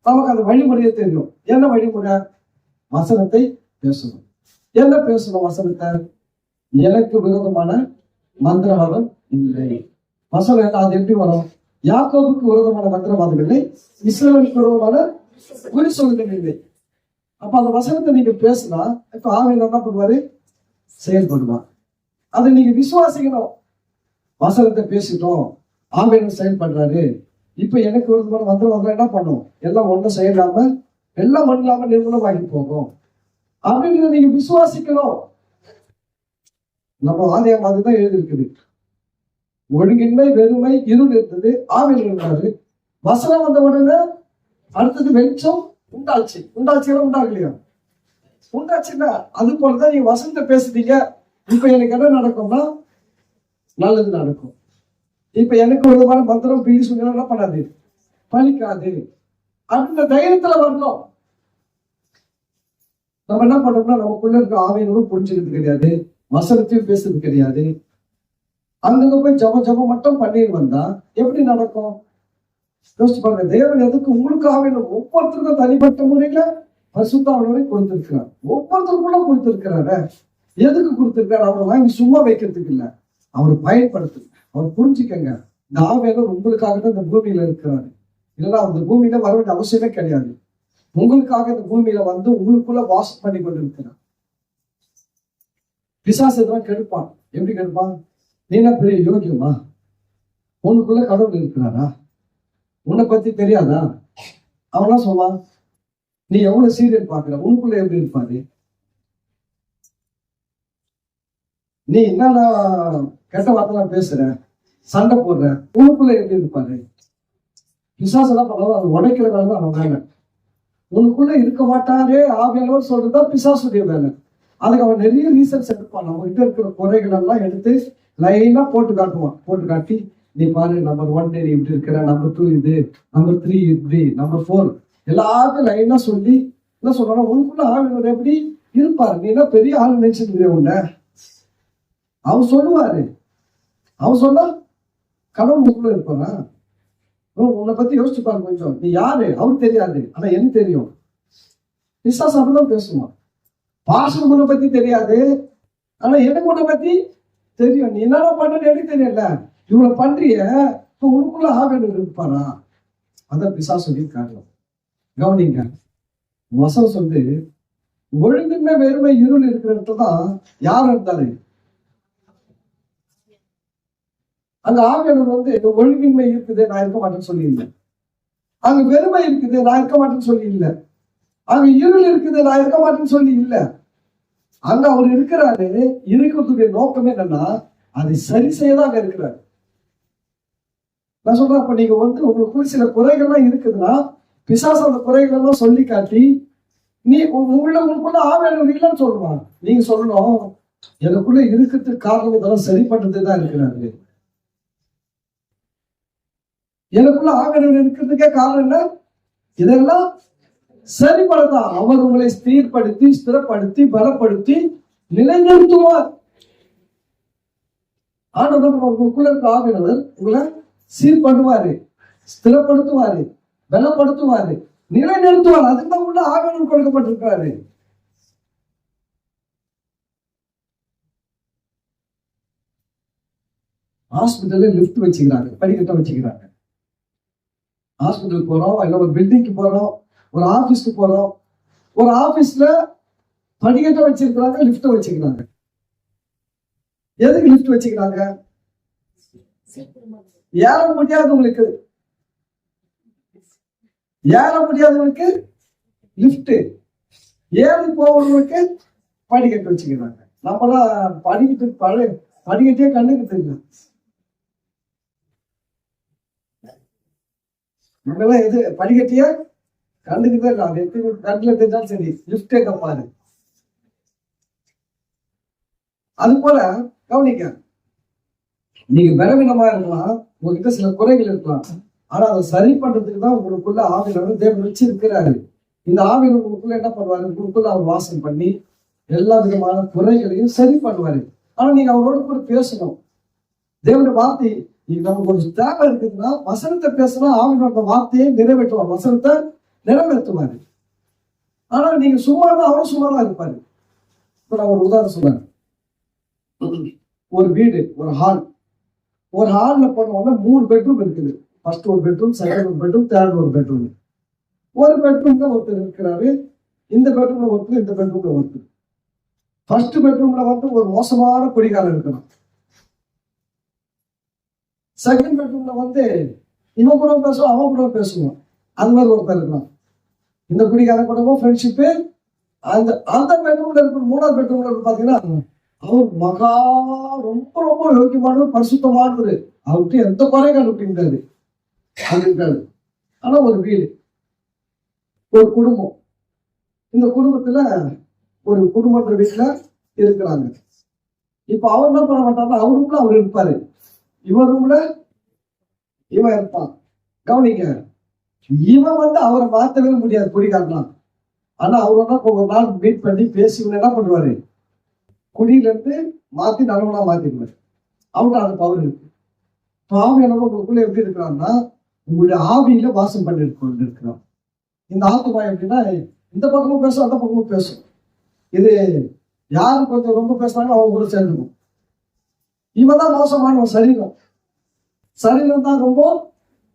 [SPEAKER 1] நமக்கு அந்த வழிமுறையே தெரியும். என்ன வழிமுறை? வசனத்தை பேசணும். என்ன பேசணும்? வசனத்தை. எனக்கு விரோதமான மந்திரவாதம் இல்லை. வசனம் அது எப்படி வரும்? யாக்கோபுக்கு விரோதமான மந்திரவாதம் இல்லை, இஸ்ரவேலுக்கு விரோதமான குறி சொல்லுதல் இல்லை. அப்ப அந்த வசனத்தை நீங்க பேசினா இப்ப ஆவியர் என்ன பண்ணுவாரு? செயல்படுவார். அதை நீங்க விசுவாசிக்கணும். வசனத்தை பேசிட்டோம், ஆவியர் செயல்படுறாரு. இப்ப எனக்கு விரோதமான மந்திரவாதம் என்ன பண்ணும்? எல்லாம் ஒன்றும் செய்யலாம, எல்லாம் ஒண்ணு இல்லாம நிர்மூலமாகி போகும் அப்படின்னு நீங்க விசுவாசிக்கணும். நம்ம ஆலயம் அதுதான் எழுதியிருக்குது. ஒழுங்கின்மை, வெறுமை, இருள் இருந்தது, ஆவியில் இருந்தாரு. வசனம் வந்த உடனே அடுத்தது வெளிச்சம் உண்டாச்சு. உண்டாகலையா? உண்டாச்சுன்னா அது போலதான் நீங்க வசனத்தை பேசுறீங்க. இப்ப எனக்கு என்ன நடக்கும்னா நல்லது நடக்கும். இப்ப எனக்கு ஒரு விதமான மந்திரம் பிள்ளி சொல்லி என்ன பண்ணாது? பலிக்காது. அந்த தைரியத்துல வரணும். நம்ம என்ன பண்றோம்னா நமக்குள்ள இருக்க ஆவியனோடு புரிஞ்சுக்கிறது கிடையாது, வசனத்தையும் பேசுறது கிடையாது. அங்க போய் ஜபம் மட்டும் பண்ணிட்டு வந்தா எப்படி நடக்கும்? யோசிச்சு பாருங்க. தேவன் எதுக்கு உங்களுக்கு ஆவியனும் ஒவ்வொருத்தருக்கும் தனிப்பட்ட முறையில பரிசுத்தாவினரை கொடுத்திருக்கிறார். ஒவ்வொருத்தருக்குள்ள கொடுத்திருக்கிறாரு. எதுக்கு கொடுத்திருக்காரு? அவரை வாங்கி சும்மா வைக்கிறதுக்கு இல்ல, அவர் பயன்படுத்து. அவர் புரிஞ்சுக்கங்க, இந்த ஆவியனர் உங்களுக்காக தான் இந்த பூமியில இருக்கிறாரு. இல்லைன்னா அந்த பூமியில வர வேண்டிய அவசியமே கிடையாது. உங்களுக்காக இந்த பூமியில வந்து உங்களுக்குள்ள வாசம் பண்ணி கொண்டு இருக்கிறார். பிசாசு தான் கெடுப்பான். எப்படி கெடுப்பான்? நீ என்ன பெரிய யோகியமா? உனக்குள்ள கடவுள் இருக்கிறாரா? உன்னை பத்தி தெரியாதா? அவனா சொல்லுவான், நீ எவ்வளவு சீரியல் பாக்குற, உனக்குள்ள எப்படி இருப்பாரு? நீ என்னன்னா கெட்ட வார்த்தைலாம் பேசுற, சண்டை போடுற, உனக்குள்ள எப்படி இருப்பாரு? பிசாசு என்ன பண்ணாலும் அது உடைக்கிற வேலை தான் அவன் வேலை. உனக்குள்ள இருக்க மாட்டாரே ஆவியானவர் சொல்றதுதான் பிசாசுடைய வேலை. அதுக்கு அவன் நிறைய ரீசன்ஸ் எடுப்பான். நம்ம கிட்ட இருக்கிற குறைகள் எல்லாம் எடுத்து லைனா போட்டு காட்டுவான். போட்டு காட்டி, நீ பாரு, நம்பர் 1 நீ இப்படி இருக்கிற, நம்பர் 2 இது, நம்பர் 3 இப்படி, நம்பர் 4 எல்லாத்தையும் லைனா சொல்லி என்ன சொல்றாங்க? உனக்குள்ள ஆவியானவர் எப்படி இருப்பாரு? நீ என்ன பெரிய ஆள் நினைச்சிருக்கிற உன்ன? அவர் சொல்லுவாரு. அவர் சொன்னா கடவுள் உங்களுக்குள்ள இருப்பாரா? உன்னை பத்தி யோசிச்சு பாருங்க கொஞ்சம். நீ யாரு? அவருக்கு தெரியாது, ஆனா எனக்கு தெரியும். பிசாசு அப்படிதான் பேசுவான். பாசம் உன்னை பத்தி தெரியாது, ஆனா எனக்கு உன்னை பத்தி தெரியும். நீ என்னடா பண்றது எனக்கு தெரியல, இவ்வளவு பண்றிய, இப்ப உனக்குள்ள ஆவியானவர் இருப்பாரா? அதான் பிசாசுடைய காரணம். கவனிங்க, வசனம் சொல்லி ஒழுங்கின்மை, வெறுமை, இருள் இருக்கிற இடத்துலதான் யார் இருந்தாரு? அங்க ஆவியானவர் வந்து ஒழுங்கின்மை இருக்குது, நான் இருக்க மாட்டேன்னு சொல்லி இல்லை. அங்க வெறுமை இருக்குது, நான் இருக்க மாட்டேன்னு சொல்லி இல்லை. அங்க இருள் இருக்குது, நான் இருக்க மாட்டேன்னு சொல்லி இல்லை. அங்க அவர் இருக்கிறாரு. இருக்கிறதுடைய நோக்கமே என்னன்னா அதை சரி செய்யதான் இருக்கிறாரு. நான் சொல்றேன், அப்ப நீங்க வந்து உங்களுக்குள்ள சில குறைகள்லாம் இருக்குதுன்னா பிசாசு அந்த குறைகள் எல்லாம் சொல்லி காட்டி நீ உங்களுக்குள்ள ஆவியானவர் இல்லைன்னு சொல்லுவான். நீங்க சொல்லணும், எனக்குள்ள இருக்கிறதுக்கு காரணம் இதெல்லாம் சரி பண்றதே தான் இருக்கிறாரு. எனக்குள்ள ஆவியானவர் இருக்கிறதுக்கே காரணம் என்ன? இதெல்லாம் சரிபடுதான். அவர் உங்களை ஸ்திரப்படுத்தி, ஸ்திரப்படுத்தி, பலப்படுத்தி நிலைநிறுத்துவார். ஆனவர் உங்களுக்குள்ள இருக்க ஆவியானவர் உங்களை சீர்படுவாரு, ஸ்திரப்படுத்துவாரு, பலப்படுத்துவாரு, நிலைநிறுத்துவார். அதுதான் உள்ள ஆவியானவர் கொடுக்கப்பட்டிருக்கிறாரு. ஹாஸ்பிட்டல்ல லிப்ட் வச்சுக்கிறாங்க, படிக்கட்ட வச்சுக்கிறாங்க. ஹாஸ்பிட்டல் போறோம், இல்ல ஒரு பில்டிங்க்கு போறோம், ஒரு ஆபீஸ்க்கு போறோம். ஒரு ஆபீஸ்ல படிக்கட்ட வச்சிருக்கிறாங்க, லிப்ட் வச்சுக்கிறாங்க. எதுக்கு லிப்ட் வச்சுக்கிறாங்க? ஏற முடியாதவங்களுக்கு, ஏற முடியாதவங்களுக்கு லிப்ட், ஏறி போவவங்களுக்கு படிக்கட்டு வச்சுக்கிறாங்க. நம்மளாம் படிக்கட்டே கண்ணுக்கு தெரியும். நம்மளாம் எது படிக்கட்டியா கண்ணுக்கு தான், அது எப்படி கண்ணுல தெரிஞ்சாலும் சரி, லிப்டே கப்பாரு. அது போல கவனிக்க, நீங்க பலவீனமா இருக்கலாம், உங்ககிட்ட சில குறைகள் இருக்கலாம், ஆனா அதை சரி பண்றதுக்கு தான் உங்களுக்குள்ள ஆவியானவர் தேவன் வச்சு இருக்கிறாரு. இந்த ஆவியானவர் உங்களுக்குள்ள என்ன பண்ணுவாரு? உங்களுக்குள்ள அவர் வாசம் பண்ணி எல்லா விதமான குறைகளையும் சரி பண்ணுவாரு. ஆனா நீங்க அவரோட கூட பேசணும். தேவனுடைய வார்த்தை நமக்கு ஒரு தேவை இருக்குதுன்னா வசனத்தை பேசினா ஆவியானவர் வார்த்தையை நிறைவேற்றுவார், வசனத்தை நிறைவேற்றுவாரு. ஆனா நீங்க சும்மா தான், அவரும் சும்மா தான் இருப்பாரு. இப்ப நான் ஒரு உதாரணம் சொல்றேன். ஒரு வீடு, ஒரு ஹால், ஒரு ஹால்ல போனோம்னா 3 பெட்ரூம் இருக்குது. ஃபர்ஸ்ட் ஒரு பெட்ரூம், செகண்ட் ஒரு பெட்ரூம், தேர்ட் ஒரு பெட்ரூம். ஒரு பெட்ரூம்ல ஒருத்தர் இருக்கிறாரு, இந்த பெட்ரூம்ல ஒருத்தர், இந்த பெட்ரூம்ல ஒருத்தர். ஃபர்ஸ்ட் பெட்ரூம்ல வந்து ஒரு மோசமான குடிகாரன் இருக்கலாம். செகண்ட் பெட்ரூம்ல வந்து இவன் கூட பேசுவோம், அவன் கூட பேசுவோம், அந்த மாதிரி ஒருத்தர் இருக்கலாம். இந்த குடிகாரன் கூடவும் ஃப்ரெண்ட்ஷிப்பு. அந்த பெட்ரூம்ல இருக்கிற 3வது பெட்ரூம்ல இருக்கு பாத்தீங்கன்னா, அவர் மகா ரொம்ப ரொம்ப யோக்கியமானவர், பரிசுத்தமானவர், அவருக்கு எந்த குறையும் கண்டுபிடிக்காது இருக்காது. ஆனா ஒரு வீடு, ஒரு குடும்பம், இந்த குடும்பத்துல ஒரு குடும்பன்ற வீட்டுல இருக்கிறாங்க. இப்ப அவர் என்ன பண்ண மாட்டாருன்னா, அவர் ரூம்ல அவர் இருப்பாரு, இவன் ரூம்ல இவன் இருப்பான். கவனிக்க, இவன் வந்து அவரை மாத்தவே முடியாது குடிகாரலாம். ஆனா அவரோட ஒரு நாள் மீட் பண்ணி பேசி என்ன பண்ணுவாரு? குடியில இருந்து மாத்தி நல்லவனா மாத்திடுவாரு. அவருக்கு அந்த பவர் இருக்கு. ஆவியானவர் உங்களுக்குள்ள எப்படி இருக்கிறான்னா, உங்களுடைய ஆவியில வாசம் பண்ணி இருக்கிறோம். இந்த ஆத்மா எப்படின்னா, இந்த பக்கமும் பேசும், அந்த பக்கமும் பேசும். இது யாரு கொஞ்சம் ரொம்ப பேசுறாங்களோ அவங்க கூட சேர்ந்துக்கும். இவன் தான் மோசமானவன். சரீரம், சரீரம் தான் ரொம்ப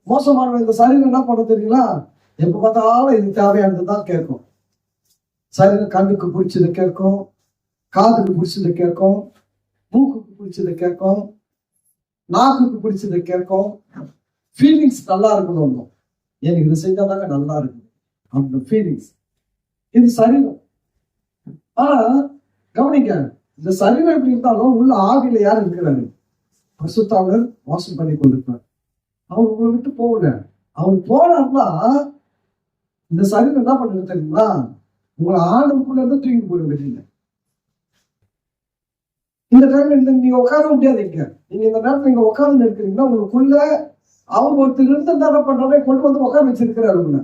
[SPEAKER 1] மோசமானவன். இந்த சரீரம் என்ன பண்ண தெரியுங்களா? எப்ப பார்த்தாலும் இது தேவையானது தான் கேட்கும். சரீரம் கண்ணுக்கு பிடிச்சதை கேட்கும், காதுக்கு பிடிச்சதை கேட்கும், மூக்குக்கு பிடிச்சதை கேட்கும், நாக்குக்கு பிடிச்சதை கேட்கும். ஃபீலிங்ஸ் நல்லா இருக்கணும், எனக்கு இது செஞ்சாதாங்க நல்லா இருக்கும் அந்த ஃபீலிங்ஸ். இது சரீரம். ஆனா கவனிக்க, இந்த சரீரம் எப்படி இருந்தாலும் உள்ள ஆவியில யார் இருக்கிறாரு? பரிசுத்தாவியர் வாசம் பண்ணி கொண்டிருப்பார். அவர் உங்களை விட்டு போகல. அவர் போனார்னா இந்த சரீரம் என்ன பண்ணுறது தெரியுங்களா? உங்களை ஆளுக்குள்ள இருந்து தூக்கி போயிடுவீங்க. இந்த டைம்ல நீங்க உட்கார முடியாதீங்க. நீங்க இந்த நேரத்துல நீங்க உட்கார்ந்து இருக்கிறீங்கன்னா, உங்களுக்குள்ள அவங்க ஒருத்தர் இருந்து என்ன பண்றாங்க, கொண்டு வந்து உட்கார வச்சிருக்கிறாரு. உங்களை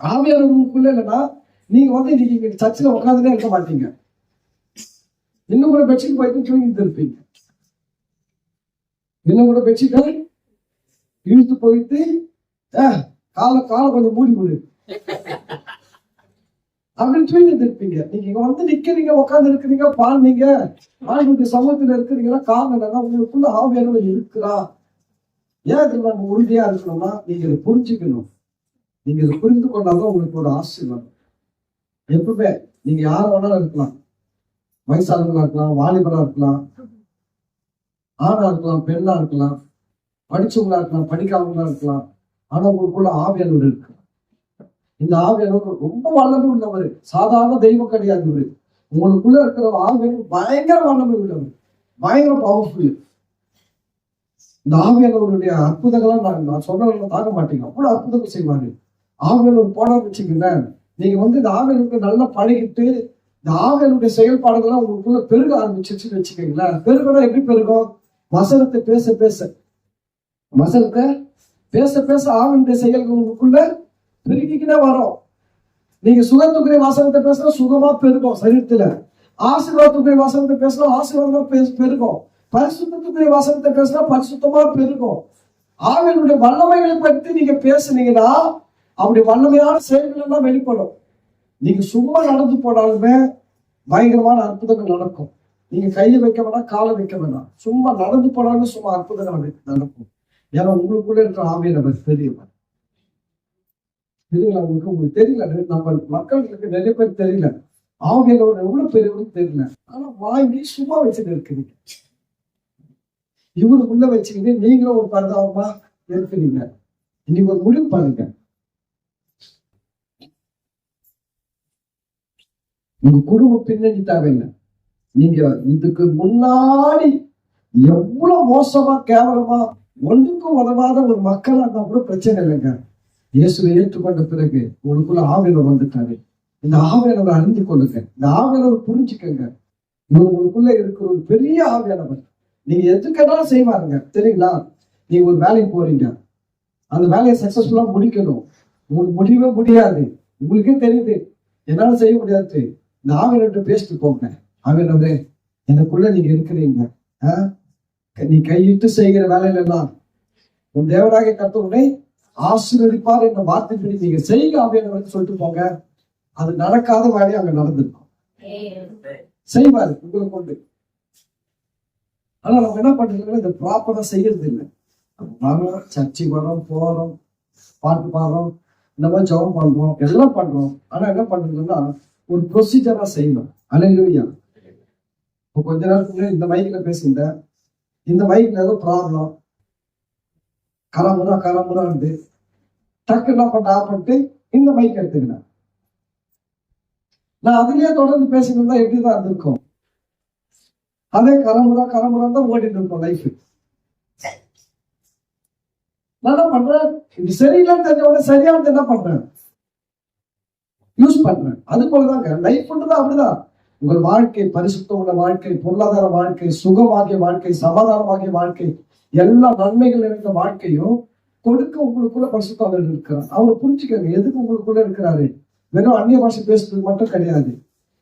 [SPEAKER 1] ஆவியானவருக்குள்ள இல்லைன்னா நீங்க வந்து இன்னைக்கு சர்ச்சில் உட்காந்துனே இருக்க மாட்டீங்க. இன்னும் கூட பெட்ஷீட் போயிட்டு தூங்கிட்டு இருப்பீங்க. இன்னும் கூட பெட்ஷீட்டை இழுத்து போயிட்டு காலை கொஞ்சம் மூடி விடு அப்படின்னு தூங்கிட்டு இருப்பீங்க. நீங்க வந்து நிக்கிறீங்க, உட்காந்து இருக்கிறீங்க, பாருங்க ஆளுடைய சமூகத்துல இருக்கிறீங்கன்னா காரணம் என்னன்னா, உங்களுக்குள்ள ஆவியானவர் இருக்கிறா. ஏன் இதுல நம்ம உறுதியா இருக்கணும்னா, நீங்க இதை புரிஞ்சுக்கணும். நீங்க இதை புரிந்து கொண்டாதான் உங்களுக்கு ஒரு ஆசீர்வாதம். எப்பவுமே நீங்க யார் வேணாலும் இருக்கலாம், வயசானவங்களா இருக்கலாம், வாலிபரா இருக்கலாம், ஆணா இருக்கலாம், பெண்ணா இருக்கலாம், படிச்சவங்களா இருக்கலாம், படிக்காதவங்களா இருக்கலாம். ஆனா உங்களுக்குள்ள ஆவியானவர் இருக்கு. இந்த ஆவியானவர் ரொம்ப வல்லமை உள்ளவர், சாதாரண தெய்வம் கிடையாது. உங்களுக்குள்ள இருக்கிற ஆவியானவர் பயங்கர வல்லமை உள்ளவர், பயங்கர பவர்ஃபுல். இந்த ஆவியானவருடைய அற்புதங்கள்லாம் நான் சொன்னவங்க தாங்க மாட்டீங்க, அவ்வளவு அற்புதங்கள் செய்வாரு. ஆவியானவர் போனான்னு வச்சுக்கோங்களேன், நீங்க வந்து இந்த ஆவியானவருக்கு நல்லா பழகிட்டு இந்த ஆவியானவருடைய செயல்பாடுகள்லாம் உங்களுக்குள்ள பெருக ஆரம்பிச்சிருச்சுன்னு வச்சுக்கோங்களேன். பெருகனா எப்படி பெருகும்? வசனத்தை பேச பேச, வசனத்தை பேச பேச ஆவியானுடைய செயல்கள் உங்களுக்குள்ள பெருகிக்கிட்டே வரும். நீங்க சுகத்துக்குரிய வசனத்தை பேசினா சுகமா பெருகும் சரீரத்துல. ஆசீர்வாதத்துக்குரிய வசனத்தை பேசினா ஆசீர்வாதமா பெருகும். பரிசுத்தத்துக்குரிய வசனத்தை பேசினா பரிசுத்தமா பெருகும். ஆவியானுடைய வல்லமைகளை பற்றி நீங்க பேசுனீங்கன்னா அப்படி வல்லமையான செயல்கள் எல்லாம் வெளிப்படும். நீங்க சும்மா நடந்து போனாலுமே பயங்கரமான அற்புதங்கள் நடக்கும். நீங்க கையை வைக்க வேணாம், காலை வைக்க வேணாம், சும்மா நடந்து போனாலும் சும்மா அற்புதங்கள் நடக்கும். ஏன்னா உங்களுக்குள்ள இருக்கிற ஆவியானவர் பெரியவர். தெரியல உங்களுக்கு தெரியல. நம்ம மக்களுக்கு நிறைய பேர் தெரியல ஆவியானவர் எவ்வளவு பெரியவரும் தெரியல. ஆனா வாங்கி சும்மா வச்சுட்டு இருக்கிறீங்க. இவரு உள்ள வச்சுக்கிட்டு நீங்களும் ஒரு பரிதாபமா இருக்கிறீங்க. இன்னைக்கு ஒரு முடிவு பண்ணுங்க. உங்க குடும்ப பின்னணி தேவையில்லை. நீங்க இதுக்கு முன்னாடி எவ்வளவு மோசமா கேவலமா ஒன்றுக்கும் உதவாத ஒரு மக்களா இருந்தா கூட பிரச்சனை இல்லைங்க. இயேசுவை ஏற்றுக்கொண்ட பிறகு உங்களுக்குள்ள ஆவியானவர் வந்துட்டாரு. இந்த ஆவியானவர் அறிந்து கொள்ளுங்க. இந்த ஆவியானவர் புரிஞ்சுக்கங்க. உங்களுக்குள்ள இருக்கிற ஒரு பெரிய ஆவியானவர். நீங்க எதுக்கெல்லாம் செய்வாருங்க தெரியுங்களா? நீங்க ஒரு வேலைக்கு போறீங்க, அந்த வேலையை சக்சஸ்ஃபுல்லா முடிக்கணும். உங்களுக்கு முடியவே முடியாது, உங்களுக்கே தெரியுது என்னால செய்ய முடியாது. இந்த ஆவியானவர்கிட்ட பேசிட்டு போங்க. ஆவியானவரே எனக்குள்ள நீங்க இருக்கிறீங்க, நீ கையிட்டு செய்கிற வேலையில எல்லாம் உன் தேவராக கர்த்தர் ஆசீர்வதிப்பார் என்ற வார்த்தைப்படி நீங்க செய்ய ஆவியானவர்னு சொல்லிட்டு போங்க. அது நடக்காத வேலையை அங்க நடந்திருக்கும். செய்வாரு உங்களை கொண்டு. ஆனா நம்ம என்ன பண்றோம், இந்த ப்ராப்பரா செய்யறது இல்லை. வரோம், சர்ச்சைக்கு வரோம், போறோம், பாட்டு பாடுறோம், இந்த மாதிரி ஜெபம் பண்றோம், எல்லாம் பண்றோம். ஆனா என்ன பண்றதுன்னா ஒரு ப்ரொசீஜரா செய்யணும். அல்லேலூயா. இப்போ கொஞ்ச நேரத்துக்கு இந்த மைக்ல பேசியிருந்தேன். இந்த மைக்ல ஏதோ ப்ராப்ளம், கரமுறா இருந்து டக்கு என்ன பண்ணிட்டு இந்த மைக் எடுத்துக்கிறேன். நான் அதுலயே தொடர்ந்து பேசிட்டு இருந்தா எப்படிதான் இருந்திருக்கும். அதே கரமுறா தான் ஓடிட்டு இருக்கோம் லைஃப். நான் என்ன பண்றேன், இது சரியில்லைன்னு தெரிஞ்ச உடனே சரியானது என்ன பண்றேன், யூஸ் பண்றேன். அது போலதாங்க லைஃப் தான். அப்படிதான் உங்கள் வாழ்க்கை பரிசுத்தமுள்ள வாழ்க்கை, பொருளாதார வாழ்க்கை, சுகமாகிய வாழ்க்கை, சமாதானமாகிய வாழ்க்கை, எல்லா நன்மைகள் நிறைந்த வாழ்க்கையும் கொடுக்க உங்களுக்குள்ள பரிசுத்தவர் இருக்கிறார். அவரை புரிஞ்சுக்கங்க. எதுக்கு உங்களுக்குள்ள இருக்கிறாரு? வெறும் அந்நிய பாஷை பேசுறதுக்கு மட்டும் கிடையாது.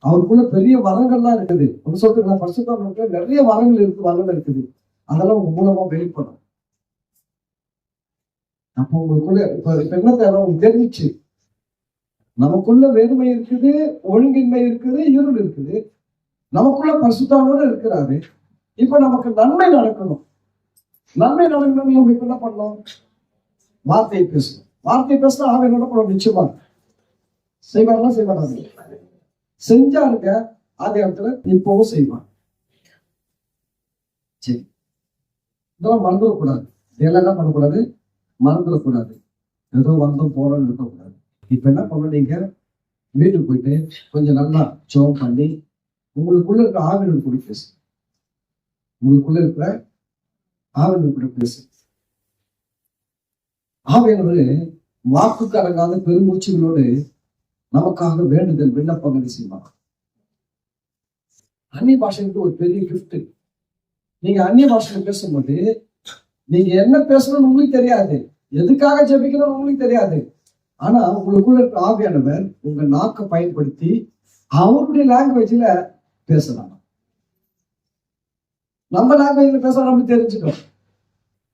[SPEAKER 1] அவருக்குள்ள பெரிய வரங்கள்லாம் இருக்குது. ஒன்னு சொல்றீங்களா, பரிசுத்தவர்களுக்கு நிறைய வரங்கள் இருக்கு, வரம் இருக்குது. அதெல்லாம் உங்க மூலமா வெளிப்படும். அப்போ உங்களுக்குள்ள இப்ப என்ன தேவை உங்களுக்கு தெரிஞ்சிச்சு. நமக்குள்ள வெறுமை இருக்குது, ஒழுங்கின்மை இருக்குது, இருள் இருக்குது. நமக்குள்ள பரிசுத்தவர் இருக்கிறாரு. இப்ப நமக்கு நன்மை நடக்கணும். நன்மை நடக்கணும். நம்ம இப்ப என்ன பண்ணணும், வார்த்தையை பேசணும். வார்த்தையை பேசினா அவன் என்ன பண்ணணும், நிச்சயமா செய்வாங்கலாம். செய்வாங்க, செஞ்சாருங்க. அதே இடத்துல இப்பவும் செய்வான். சரி, இதெல்லாம் மறந்துடக்கூடாது. இதெல்லாம் என்ன பண்ணக்கூடாது, மறந்துடக்கூடாது. ஏதோ வந்தோம் போறோம்னு இருக்கக்கூடாது. இப்ப என்ன பண்ண, நீங்க வீட்டுக்கு போயிட்டு கொஞ்சம் நல்லா ஜெபம் பண்ணி உங்களுக்குள்ள இருக்கிற ஆவியானவர் கூட பேசு. உங்களுக்குள்ள இருக்கிற ஆவியானவர் கூட பேசு. ஆவியானவர் வாக்குக்கு அடங்காத பெருமூச்சுகளோடு நமக்காக வேண்டுதல் விண்ணப்பங்களை செய்வாங்க. அந்நிய பாஷைக்கு ஒரு பெரிய கிஃப்ட். நீங்க அந்நிய பாஷையில பேசும்போது நீங்க என்ன பேசணும்னு உங்களுக்கு தெரியாது, எதுக்காக ஜெபிக்கணும்னு உங்களுக்கு தெரியாது. ஆனா உங்களுக்குள்ள இருக்கிற ஆவியானவர் உங்க நாக்கை பயன்படுத்தி அவருடைய லாங்குவேஜ்ல பேசலாம். நம்ம லாங்குவேஜ்ல பேச நம்மளுக்கு தெரிஞ்சுக்கணும்.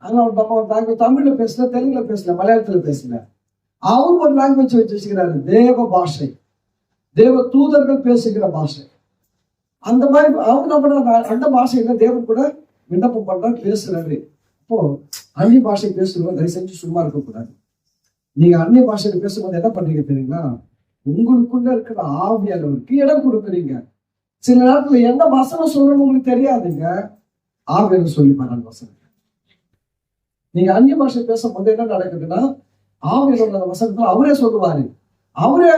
[SPEAKER 1] ஆனா நம்ம தமிழ்ல பேசல, தெலுங்குல பேசல, மலையாளத்துல பேசல. அவர் ஒரு லாங்குவேஜ் வச்சுக்கிறாரு, தேவ பாஷை, தேவ தூதர்கள் பேசுகிற பாஷை. அந்த மாதிரி அவர் நம்ம அந்த பாஷையில தேவன் கூட விண்ணப்பம் பண்றாரு, பேசுறாரு. இப்போ அந்நிய பாஷை பேசுறவங்க தயவு செஞ்சு சும்மா இருக்கக்கூடாது. நீங்க அந்நிய பாஷையில பேசும்போது என்ன பண்றீங்க தெரியுங்களா, உங்களுக்குள்ள இருக்கிற ஆவியானவருக்கு இடம் கொடுக்குறீங்க. சில நேரத்துல என்ன வசனம் சொல்லணும்னு உங்களுக்கு தெரியாதுங்க, ஆவியானவர் சொல்லி பாருங்க வசனம். நீங்க அந்நிய பாஷை பேசும்போது என்ன நடக்குதுன்னா, ஆவியானவர் வசனத்துல அவரே சொல்லுவாரு, அவரே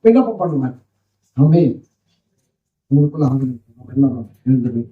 [SPEAKER 1] விண்ணப்பம் பண்ணுவார். ஆமென். உங்களுக்குள்ள ஆவியானவர் எழுந்துரு.